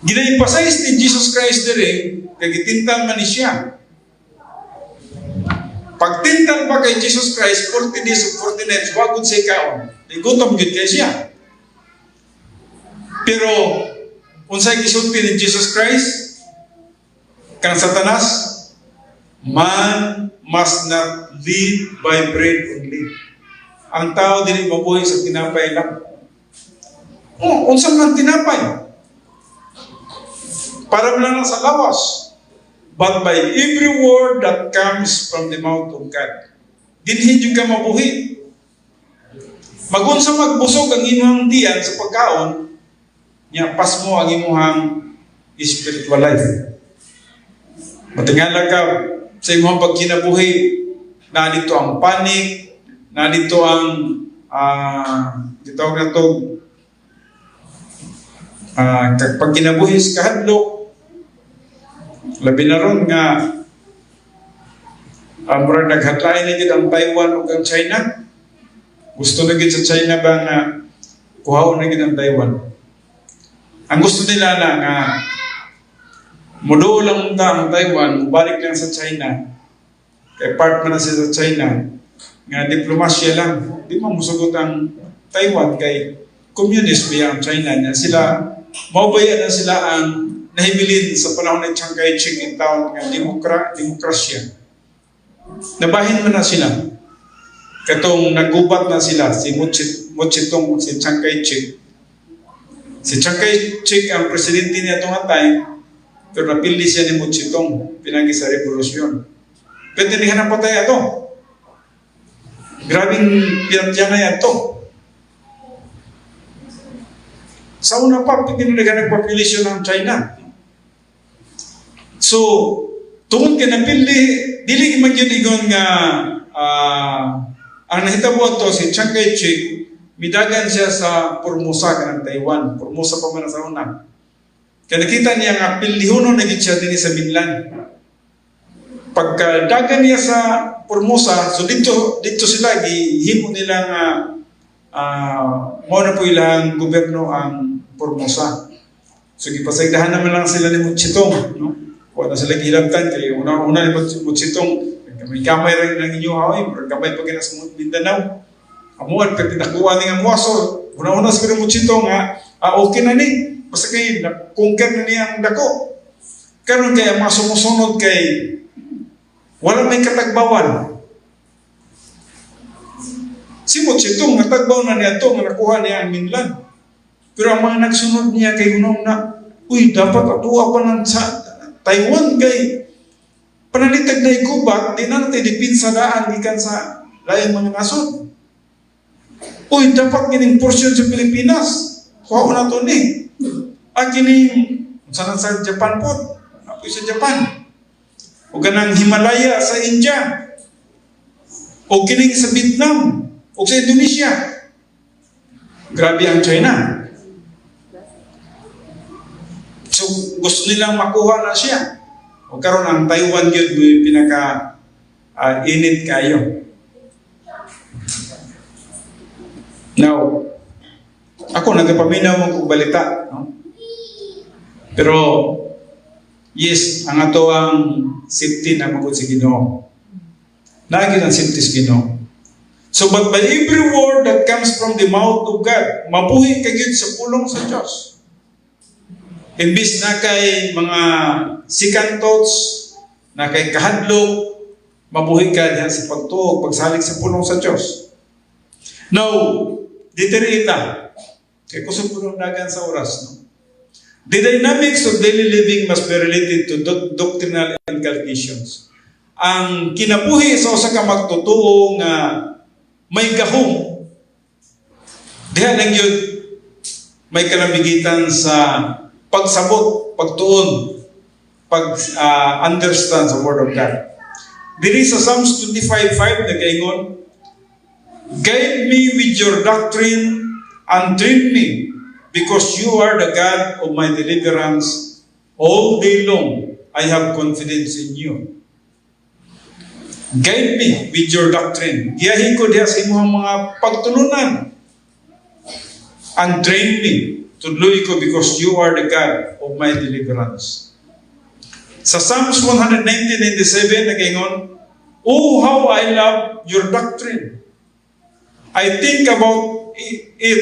Ginaipasays ni Jesus Christ diri kay gitintal man ni siya. Pagtintal pa kay Jesus Christ 40 days of 40 nights, wag gud siya kaon. Igutom gud kay siya. Pero unsay gisulti ni Jesus Christ? Kang Satanas, man must not live by bread only. Ang tao dili mabuhay sa tinapay lang. Unsa man ang tinapay? Para lang sa lawas. But by every word that comes from the mouth of God. Dinhi jud ka mabuhi. Magunsa magbusog ang imong diyan sa pagkaon, nya pas mo ang imong spiritual life. Matingala ka sa imong pagkinabuhi, na dito ang panic, na dito ang gitawag na to pagkinabuhi sa kahadlok. Labi na ron nga murag naghatlain na gid ang Taiwan ug ang China. Gusto na gid sa China ba nga kuhaon na gid ang Taiwan. Ang gusto nila na nga muduol lang ang Taiwan, mubalik lang sa China. Kay part man na siya sa China, nga diplomasya lang. Di mo musugot ang Taiwan kay communist ba ang China niya. Sila, maubayan na sila ang nahibilin sa panahon ng Chiang Kai-shek in town nga demokrasya. Nabahin mo na sila. Katong nagubat na sila, si Mochitong, si Chiang Kai-shek. Si Chiang Kai-shek ang presidente niya itong atay, pero napili siya ni Mochitong, pinagi sa revolusyon. Pero tinihan ang patay ito. Grabing pinatya na yan ito. Sa una pa, pinag nagpapilisyon ng China. So, tungkol ka napili, dili man yun igon nga ang nahitabo ito, si Chiang Kai-shek, midagan siya sa Formosa ka ng Taiwan. Formosa pa man sa una. Kaya nakita niya nga pilihuno na gid siya din sa Binlan. Pagkadagan niya sa Formosa, so dito sila gihimo nila nga mo na po ilang gobyerno ang Formosa. So gipasaydahan naman lang sila ni Mochitong, no? Kuha na sila gihilabtan kay una ni Mochitong, may kamay rin ng inyo haway, or kamay pag sa Mindanao. Amuan pag tinakuha ni nga muwaso, una-una sa Mochitong nga, okay na ni. Basta kayo, nakungker na niya ang dako. Karon kaya mga sumusunod kay wala may katagbawan. Si Mochitong, natagbaw na niya ito, nga nakuha niya ang Minlan. Pero ang mga nagsunod niya kay unong na, uy, dapat atuwa pa ng sa Taiwan kay panalitag na igubat, di na natin dipinsa daan gikan sa laing mga nasod. Uy, dapat gining porsyon sa Pilipinas. Kuha na ito ni. Kining sana sa Japan po, apoy sa Japan. O ganang Himalaya sa India. O kining sa Vietnam. O sa Indonesia. Grabe ang China. So gusto nilang makuha na siya. O karon ang Taiwan yun pinaka init kayo. Now, ako nagapaminaw mo kong balita, no? Pero, yes, ang ato ang safety na magod si Ginoo. Lagi ang safety si Ginoo. So, but by every word that comes from the mouth of God, mabuhi kagid sa pulong sa Diyos. Imbis na kay mga second thoughts, na kay kahadlok, mabuhi ka diyan sa pagtuog, pagsalig sa pulong sa Diyos. Now, ditirita, kay kusog po dagan sa oras, no? The dynamics of daily living must be related to doctrinal inculcations. Ang kinabuhi sa usa ka magtutuo nga may gahom, diha lang yun may kalambigitan sa pagsabot, pagtuon, understand sa Word of God. Diri sa Psalms 25:5 nagaingon, guide me with your doctrine and train me, because you are the God of my deliverance. All day long, I have confidence in you. Guide me with your doctrine. Giyahin ko diha sa imong mga pagtulunan. And train me. Tudloy ko because you are the God of my deliverance. Sa Psalms 119:97, nagaingon, oh, how I love your doctrine. I think about it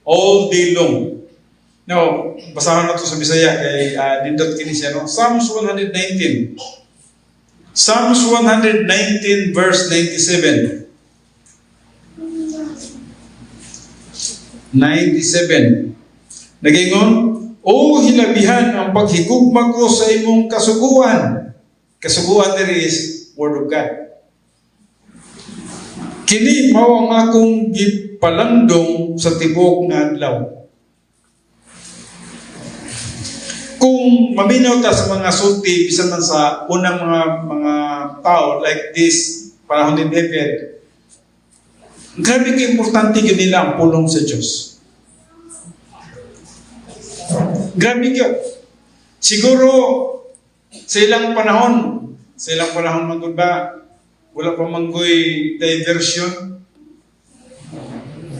all day long. Now, basahan na ito sa Bisaya kay Dindot Kinisya. No? Psalms 119. Psalms 119 verse 97. 97. Nagingon, O hilabihan ang paghigugma ko sa imong kasuguan. Kasuguan diri is Word of God. Kini mao ang akong gipalandong sa tibok nga adlaw. Kung maminaw ta sa mga sulti, bisan man sa unang mga tao like this, panahon ni David, grabe ka-importante yun nila ang pulong sa Diyos. Grabe yun. Siguro, sa ilang panahon magod ba, wala pa manggoy diversion.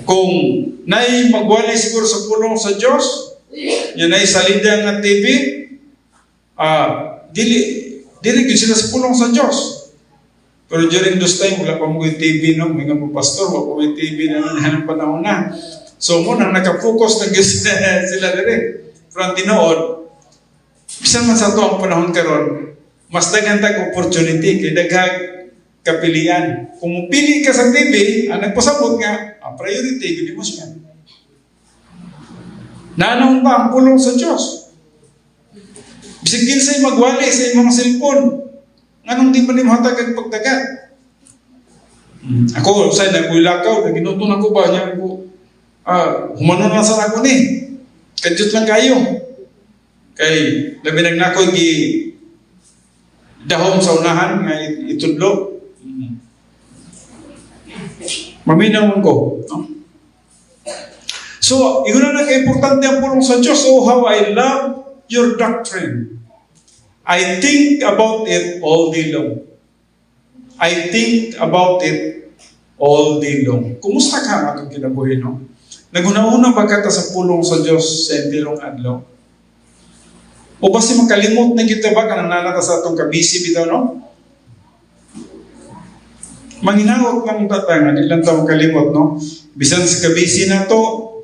Kung nai magwali siguro sa pulong sa Diyos, yan ay salida ng TV, dili gyud sila sa pulong sa Diyos. Pero during those time, wala pa manggoy TV, no? Mga mga pastor, wala pa may TV na nangyayang panahon na. So mo nang nakafocus na gyud sila diri. Pero ang tinuod, bisan man sa to ang panahon karon, mas daghan tag opportunity kay daghang kapilian. Kung mupili ka sa TV, ang nagpasabot nga, ang priority gyud mo siya. Nanong ba ang pulong sa Diyos? Bisig kinsay magwali sa imong cellphone, nganong di pa nimo hatag ang pagdagat? Ako say nagulakaw, naginuton ako ba niya ko. Humanon lang sa ako ni. Kadiyot lang kayo. Kay labi nagnakoy gi dahom sa unahan nga itudlo. Maminaw ko, no? So, iyon na nag-importante ang pulong sa Diyos. Oh, how I love your doctrine. I think about it all day long. I think about it all day long. Kumusta ka ang atong kinabuhi, no? Naguna-una ba ka sa pulong sa Diyos sa entilong adlaw? O basi makalimot na kita ba ka nananata sa atong kabisi bitaw, no? Manginawag lang tatangan, ilang taong kalimot, no? Bisan sa kabisi na to,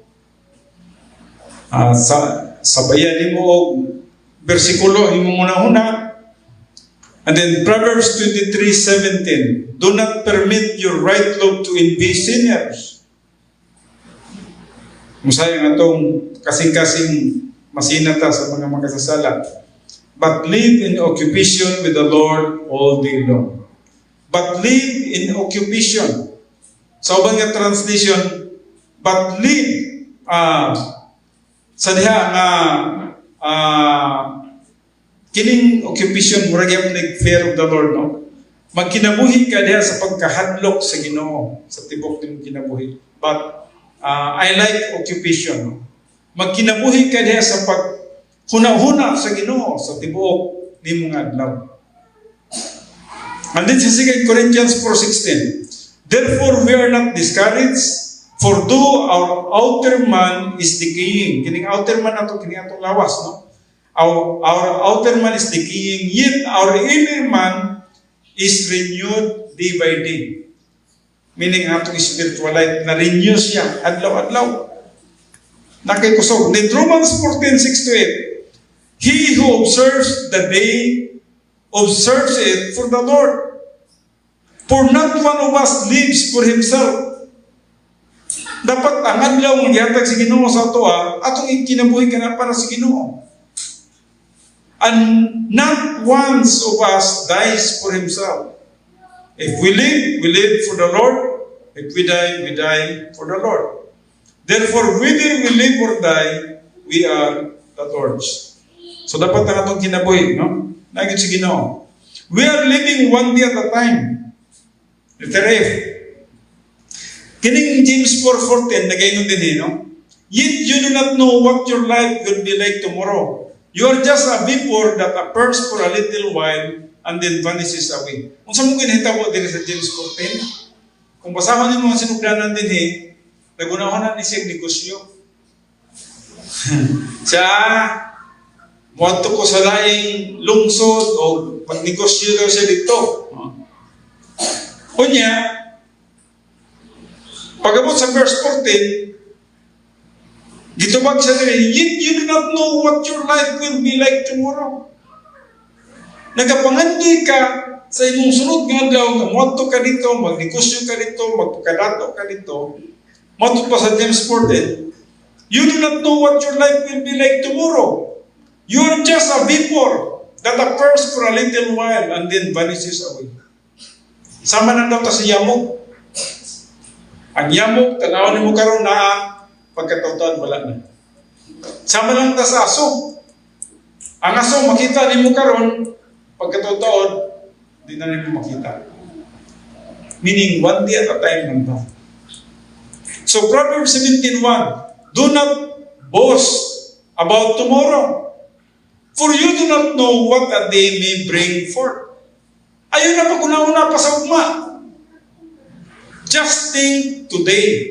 sabayan mo og bersikulo imong una-una. And then Proverbs 23:17, do not permit your right lobe to envy sinners. Musayang atong kasing-kasing masinata sa mga makasasala. But live in occupation with the Lord all day long. But live in occupation. Sa ubang nga translation, but live sa diha nga kining occupation murag gyud nag-fear of the Lord, no? Magkinabuhi ka diha sa pagkahadlok sa Ginoo sa tibok nimong kinabuhi. But I like occupation, no? Magkinabuhi ka diha sa paghuna-huna sa Ginoo sa tibok nimong adlaw. And then sa 2 Corinthians 4:16, therefore we are not discouraged, for though our outer man is decaying, kining outer man nato, kining atong lawas, no? Our outer man is decaying, yet our inner man is renewed day by day. Meaning atong spiritual life, na-renew siya, adlaw-adlaw. Nakikusog. Then Romans 14:6-8, he who observes the day, observes it for the Lord. For not one of us lives for himself. Dapat ang adlaw nga gihatag si Ginoo sa ato atong ikinabuhi kana para sa Ginoo. And not one of us dies for himself. If we live for the Lord. If we die for the Lord. Therefore, whether we live or die, we are the Lord's. So dapat ang atong kinabuhi, no? Nagit si Ginoo. We are living one day at a time. Letter F. Kining James 4:14 nagaingon din, no? Yet you do not know what your life will be like tomorrow. You are just a vapor that appears for a little while and then vanishes away. Kung sa mong kinahitabo din sa James 4:10, kung basahon niyo mga sinugdanan din, nagunahan ni siya negosyo. Siya, muadto ko sa laing lungsod o magnegosyo daw siya dito. Kunya, pagabot sa verse 14, gitubag siya din, yet you do not know what your life will be like tomorrow. Nagapangandi ka sa imong sunod nga adlaw, kamuadto ka dito, magnegosyo ka dito, magpakadato ka dito, matut pa sa James 14, you do not know what your life will be like tomorrow. You are just a vapor that appears for a little while and then vanishes away. Sama na daw ta sa yamog. Ang yamog, tanawan mo karon na pagkatautan wala na. Sama lang ta sa aso. Ang aso makita nimo karon pagkatautan di na nimo makita. Meaning one day at a time lang ta. So Proverbs 17:1, do not boast about tomorrow, for you do not know what a day may bring forth. Ayun na pag-una-una pa sa ugma. Just think today.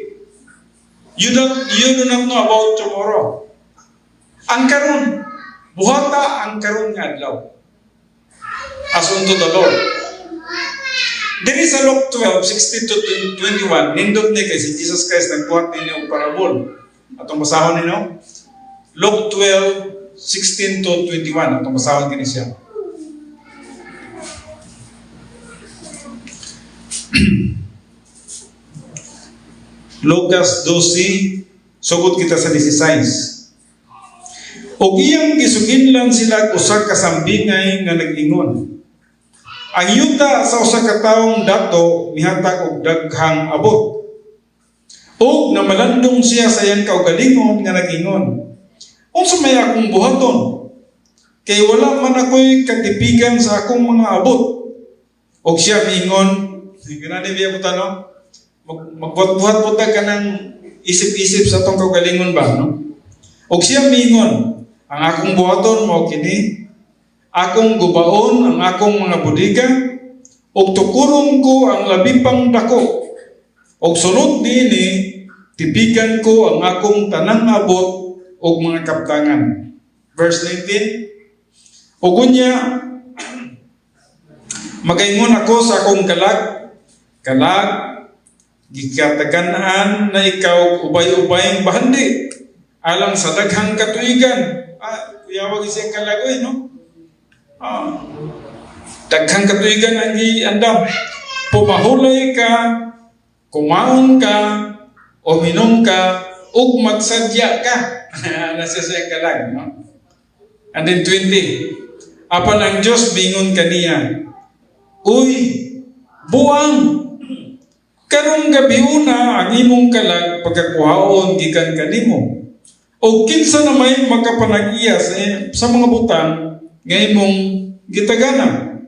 You do not know about tomorrow. Ang karon, buhata ang karon nga adlaw. As unto the Lord. There is a Luke 12:16-21. Nindot ni kay si Jesus Christ nagbuhat ninyo og parabol. Atong basahon ninyo. Luke 12:16-21. Atong basahon kini siya. Lucas 12, sugod kita sa 16. O iyang gisuginlan sila usa ka sambingay nga nag-ingon. Ang yuta sa usa ka taong dato mihatag og daghang abot. O namalandong siya sa iyang kaugalingon nga nag-ingon. Unsa may akong buhaton? Kay wala man ako'y katipigan sa akong mga abot. Og siya miingon, ganani biya buta no? Magbuhat-buhat ka ng isip-isip sa tong kaugalingon ba, no? Og siya miingon, ang akong buhaton mo kini, akong gubaon ang akong mga budiga, og tukurong ko ang labi pang dako, og sunod niini, tipigan ko ang akong tanang abot og mga kaptangan. Verse 19, og unya, magaingon ako sa akong kalag, gikataganaan na ikaw ubay-ubayng bahandi alang sa daghang katuigan. Kuyawag isang kalagoy, no? Daghang katuigan ang giandam. Pumahulay ka, kumaon ka, o minom ka, ug magsadya ka. Nasa siya kalag, no? And then 20, apan ang Diyos bingon kaniya, uy, buang! Karong gabi una ang imong kalag pagkakuhaon gikan kanimo. O kinsa na may makapanag-iya sa mga butang nga imong gitagana.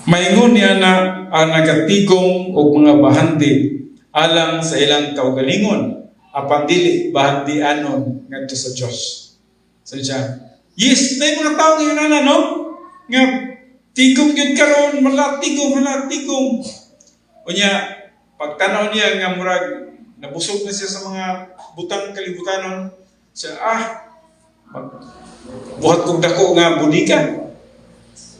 Maingon niya na ang nagatigong og mga bahandi alang sa ilang kaugalingon apan dili bahandianon ngadto sa Dios. So siya, yes, may mga tao nga na no? Nga tigong gyud karon, wala tigong. Unya, pagtanaw niya nga murag, nabusog na siya sa mga butang kalibutanon, siya, buhat kong dako nga budika.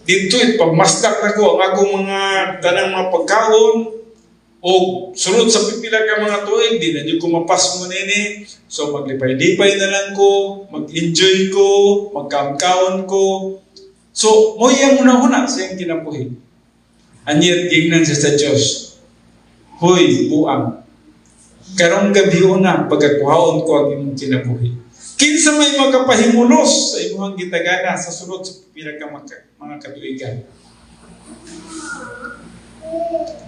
Dito pagmasdak na ko ang akong mga tanang mga pagkaon, o sunod sa pipila ka mga tuig, di na nyo kumapas mo nini. So maglipay-lipay na lang ko, mag-enjoy ko, magkaon ko. So, mo yung una-una sa iyong kinabuhi. Anyat gingnan siya sa Diyos. Hoy, buang. Karong gabi una, pagkakuhaon ko ang imong kinabuhi. Kinsa may makapahimulos sa imong gitagana sa sulod sa pipila ka mga katuigan.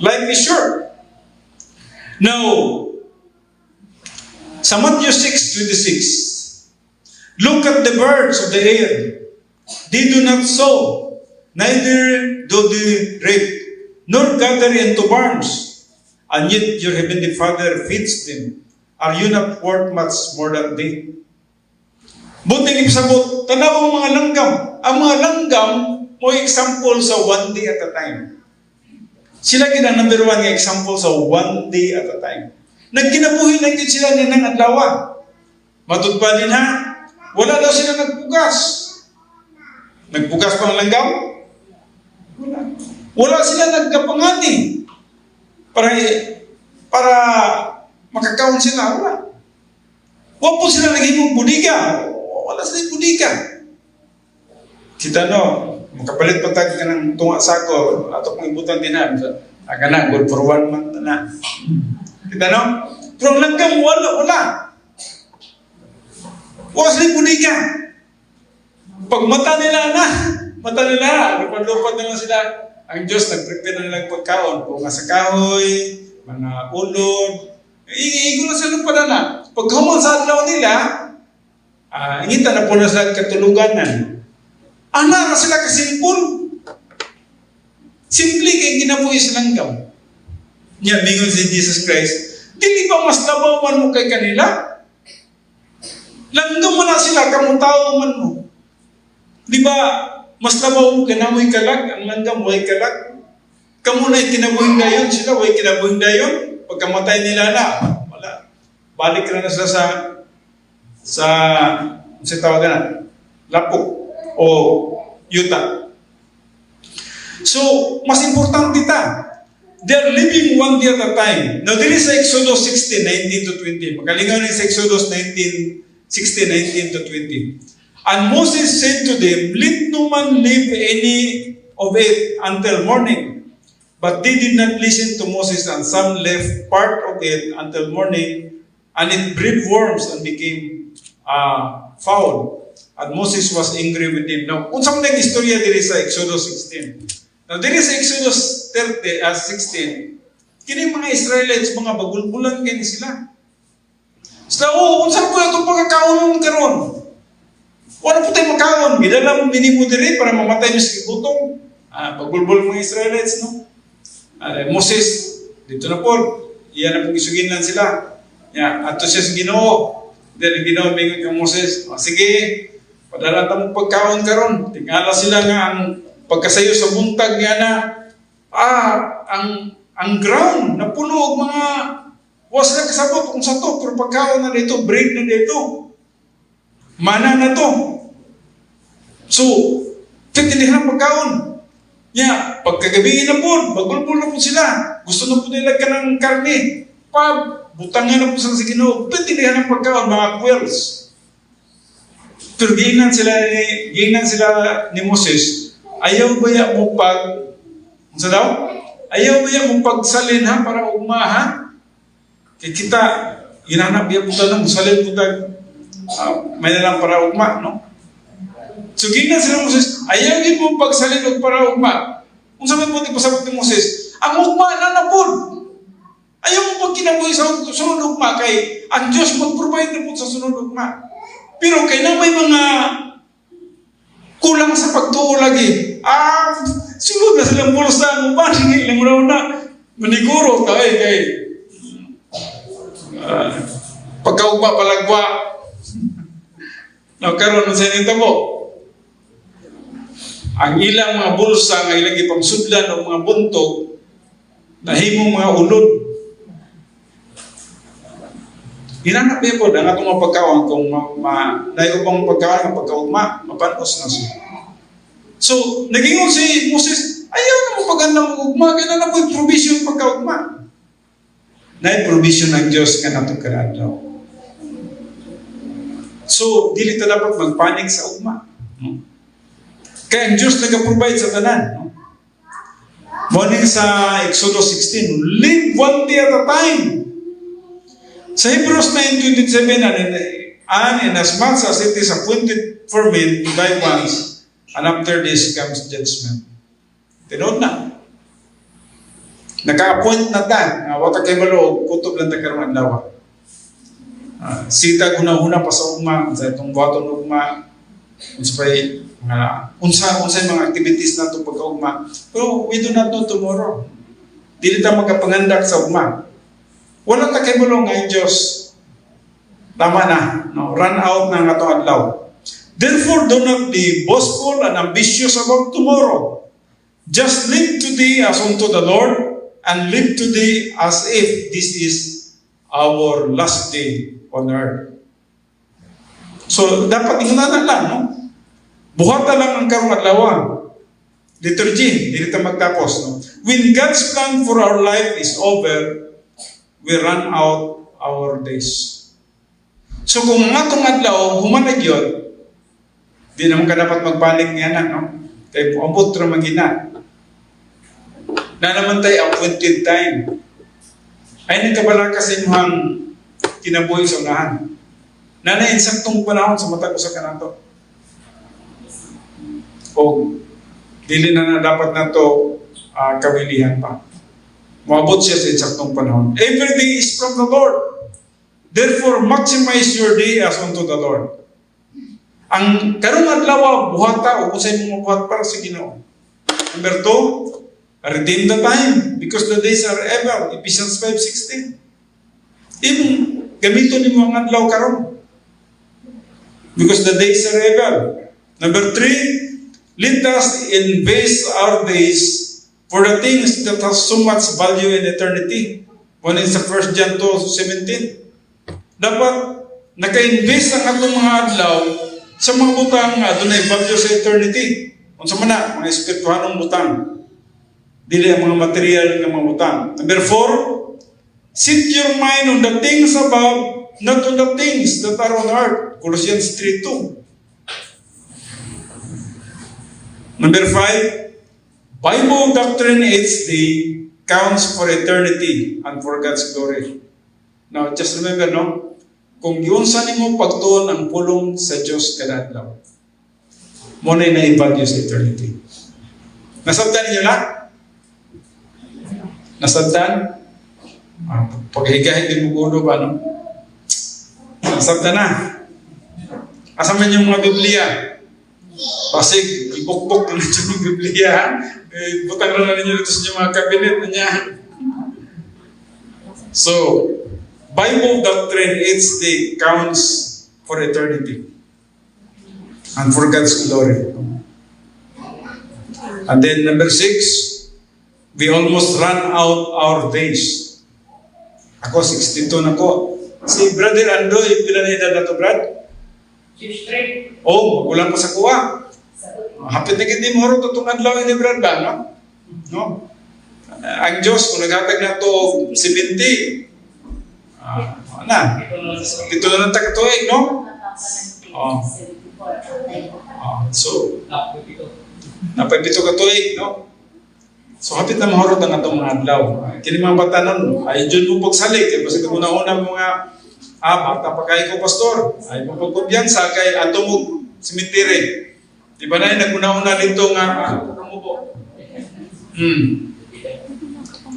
Life is short. Now, sa Matthew 6:26, look at the birds of the air. They do not sow, neither do they reap, nor gather into barns. And yet your heavenly Father feeds them. Are you not worth much more than they? Buting ipsabot, tanaw ang mga langgam. Ang mga langgam, mo example sa one day at a time. Sila gina number one nga example sa one day at a time. Nagkinabuhi lang din sila ng adlaw. Matudpa din ha, wala daw sila nagpugas. Nagpugas pang langgam? Wala. Wala sila nagkapangani. Para makakaon sila, wala. Huwag po sila naghimong budiga. Wala sila budiga. Kita no, makapalit patag ka ng tunga sako, ato kong ibutan din na. Aga na, good for 1 month na. Kita no? Pero langgam, wala. Wasli puniga. Pag mata nila, lupad-lupad na lang sila. Ang Diyos, nag-prepare na nilang pagkaon. Kung nga sa kahoy, mga ulod, iigo na sa lupad na. Pag humang sa adlaw nila, ingita na po na sila katuluganan. Ana na sila kasimpul. Simple kay ginabuhi sa langgam. Niya, mingon si Jesus Christ, dili ba mas labaw man mo kay kanila? Langgam man na sila, kamutaw man mo. Di ba, mas labaw mo kinamoy kalag, ang langgam way kalag. Kamu na'y kinabuhin dayon, sila way kinabuhin dayon. Pagkamatay nila na, wala. Balik na sila sa tawagan na, lapok o yuta. So, mas importante ta. They are living one day at a time. Now, there is Exodus 16, 19 to 20. Magalingaw ni sa Exodus 16, 19 to 20. And Moses said to them, let no man leave any of it until morning. But they did not listen to Moses, and some left part of it until morning, and it bred worms and became foul. And Moses was angry with them. Now, kung saan nang istorya diri sa Exodus 16. Now, there is Exodus 16. Kini mga Israelites, mga bagulbulan kini sila. Sila, kung saan po itong pagkakaunon karon? Wala po tayong makaon. Gidala mo minimo diri para mamatay mo sa gutom. Bagbulbul mga Israelites, no? Moses, dito na po. Iyan na pong isuginan sila. Ato siya sa Ginoo. Then ang Ginoo mingon kang Moses, sige, padala ta mo pagkaon karon. Tingala sila nga ang pagkasayo sa buntag niya na ang ground na puno og mga was na kasabot kung sa to, pero pagkaon na dito, break na dito. Mana na to. So, tindihan pagkaon. Pagkagabi na po, bagulbul na po sila. Gusto na po nila ka ng karne. Butangan na po sa Ginoo. Tindihan ng pagkaon, mga quails. Pero giingnan sila ni Moses. Ayaw ba mo pagsalin ha para ugma. Kaya kita, ginanap biya po tanong, salin po may nalang para ugma, no? So, gina sila Moses, ayaw din mo pagsalin para ugma. Kung sabi po, pasabot ni Moses, ang ugma na napod. Ayaw mo pag kinabuhi sa sunod ugma, kay ang Diyos mag-provide na po sa sunod ugma. Pero kay na may mga kulang sa pagtuo lagi. Sulod na silang bulsa mo ba? Sige, ilang na maniguro tayo kay pagkaugma palagwa. Karon sa inyo mo. Ang ilang mga bulsa nga ilang ipagsudlan o mga buntog nahimong mga ulod. Hinanap niya po ang atong mga pagkawan kung naibang pagkawan ng pagkaugma, mapanos na siya. So, nagingon si Moses, ayaw na mo paganda mo ugma, kaya na po yung provision pagkaugma. Na-provision ng Diyos ka na itong karadaw. So, dili ta dapat magpanik sa ugma. No? Kaya ang Diyos nag-provide sa tanan. No? Morning sa Exodus 16, live one day at a time. Sa Hebrews 9:27, and inasmuch as it is appointed for men to die once, and after this comes judgment. Tinood na. Naka-appoint na ta. Wata kay balo, kutob lang ta karon adlaw. Sita guna-huna pa sa ugma, sa itong waton ugma, unsay mga activities nato pagka-ugma. Pero we do not know tomorrow. Dili ta magapangandak sa ugma. Wala ta kay bulong nga Diyos. Tama na. No? Run out na nga itong adlaw. Therefore, do not be boastful and ambitious about tomorrow. Just live today as unto the Lord, and live today as if this is our last day on earth. So, dapat ingatan lang, no? Buhata lang ang karong adlaw. Liturgy, hindi ta magtapos. No? When God's plan for our life is over, we run out our days. So kung ang atong adlaw humanag yun, Di naman ka dapat magpanik niya na, no? Kaya ambot ra magina. Na naman tayo appointed time. Ay nagkabala kasi muhang kinabuhi sa unahan. Nanay, saktong panahon sa mata ko sa kanato. O, dili na dapat na to kawilihan pa. Maabot siya sa saktong panahon. Everything is from the Lord. Therefore, maximize your day as unto the Lord. Ang karong adlaw buhata o kung sa imong buhat para sa Ginoo. Number 2, redeem the time because the days are evil. Ephesians 5:16. Even gamiton nimo ang adlaw karon because the days are evil. Number 3, let us invest our days for the things that have so much value in eternity. One is sa 1 John 2:17. Dapat naka-invest ang atong mga adlaw sa mga butang nga dunay value sa eternity. Unsa man na mga espirituhanong butang. Dili ang mga material nga mga butang. Number 4, set your mind on the things above, not on the things that are on earth. Colossians 3:2. Number 5, Bible doctrine each day counts for eternity and for God's glory. Now, just remember, no? Kung giunsa nimo pagtuon ang pulong sa Dios kada adlaw, mo na i-value sa eternity. Nasabtan niyo na? Nasabtan? Paghigahin din mo gulo ba, no? Nasabtan na. Asa man yung mga Biblia? Pasig, ibukbok na natin yung Biblia. Butang na ninyo dito sa mga kabinet na niya. So, Bible doctrine each day counts for eternity and for God's glory. And then number 6, we almost run out our days. Ako, 62 na ko. Si Brother Andoy, pila na edad na to, Brad? 63. Oh, magulang pa sa kuha. Hapit na hindi mo rin itong adlaw ni Brad ba, no? No? Ang Diyos, kung naghatag na ito 70, dito na lang takatuig, no? So, napagdito katuig, no? So, hapit na mahurot ang itong mga adlaw. Kini mga bata nun, ay dyan mo pagsalig. Kaya kasi una mga bata pa kayo ko, pastor. Ay mo pagkumbiyansa kay ato mo simitiri. Di ba na yung naguna-una dito nga, mo po.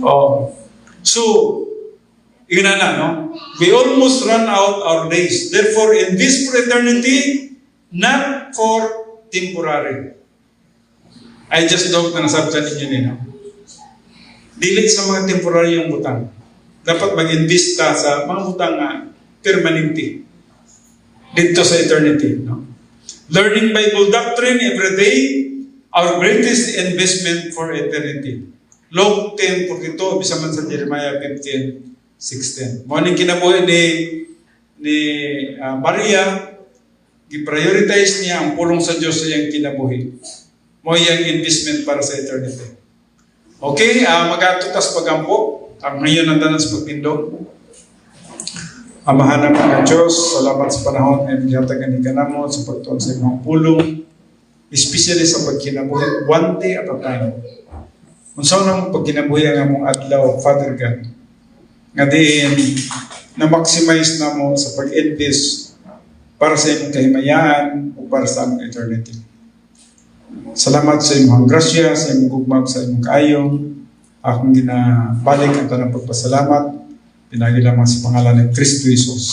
Oh. So, yun na, no? We almost run out our days. Therefore, invest for eternity, not for temporary. I just don't na nasabtan ninyo nila. Dili sa mga temporary yung butang. Dapat mag-invest ka sa mga butang nga permanente. Dito sa eternity. No? Learning Bible doctrine every day, our greatest investment for eternity. Luke 10:42, bisa man sa Jeremiah 15:16. Morning kinabuhi ni Maria, i-prioritize niya ang pulong sa Diyos sa iyang kinabuhi. Mo iyang investment para sa eternity. Okay, mag-atutas pagampo. Ang ngayon ang danas pagpindong. Amahan ng mga Diyos, salamat sa panahon na iyatagan ni kanamo sa pagtuon sa imong pulong, especially sa pagkinabuhi, one day at a time. Kung saan ang pagkinabuhi ang among adlaw, Father God, nga din na-maximize na mo sa pag-invest para sa imong kahimayaan o para sa among eternity. Salamat sa imong grasya, sa imong gugmag, sa imong kaayong. Akong ginabalik ang tanang pagpasalamat. Pinagi lamang sa pangalan ng Kristo Jesus.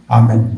Amen.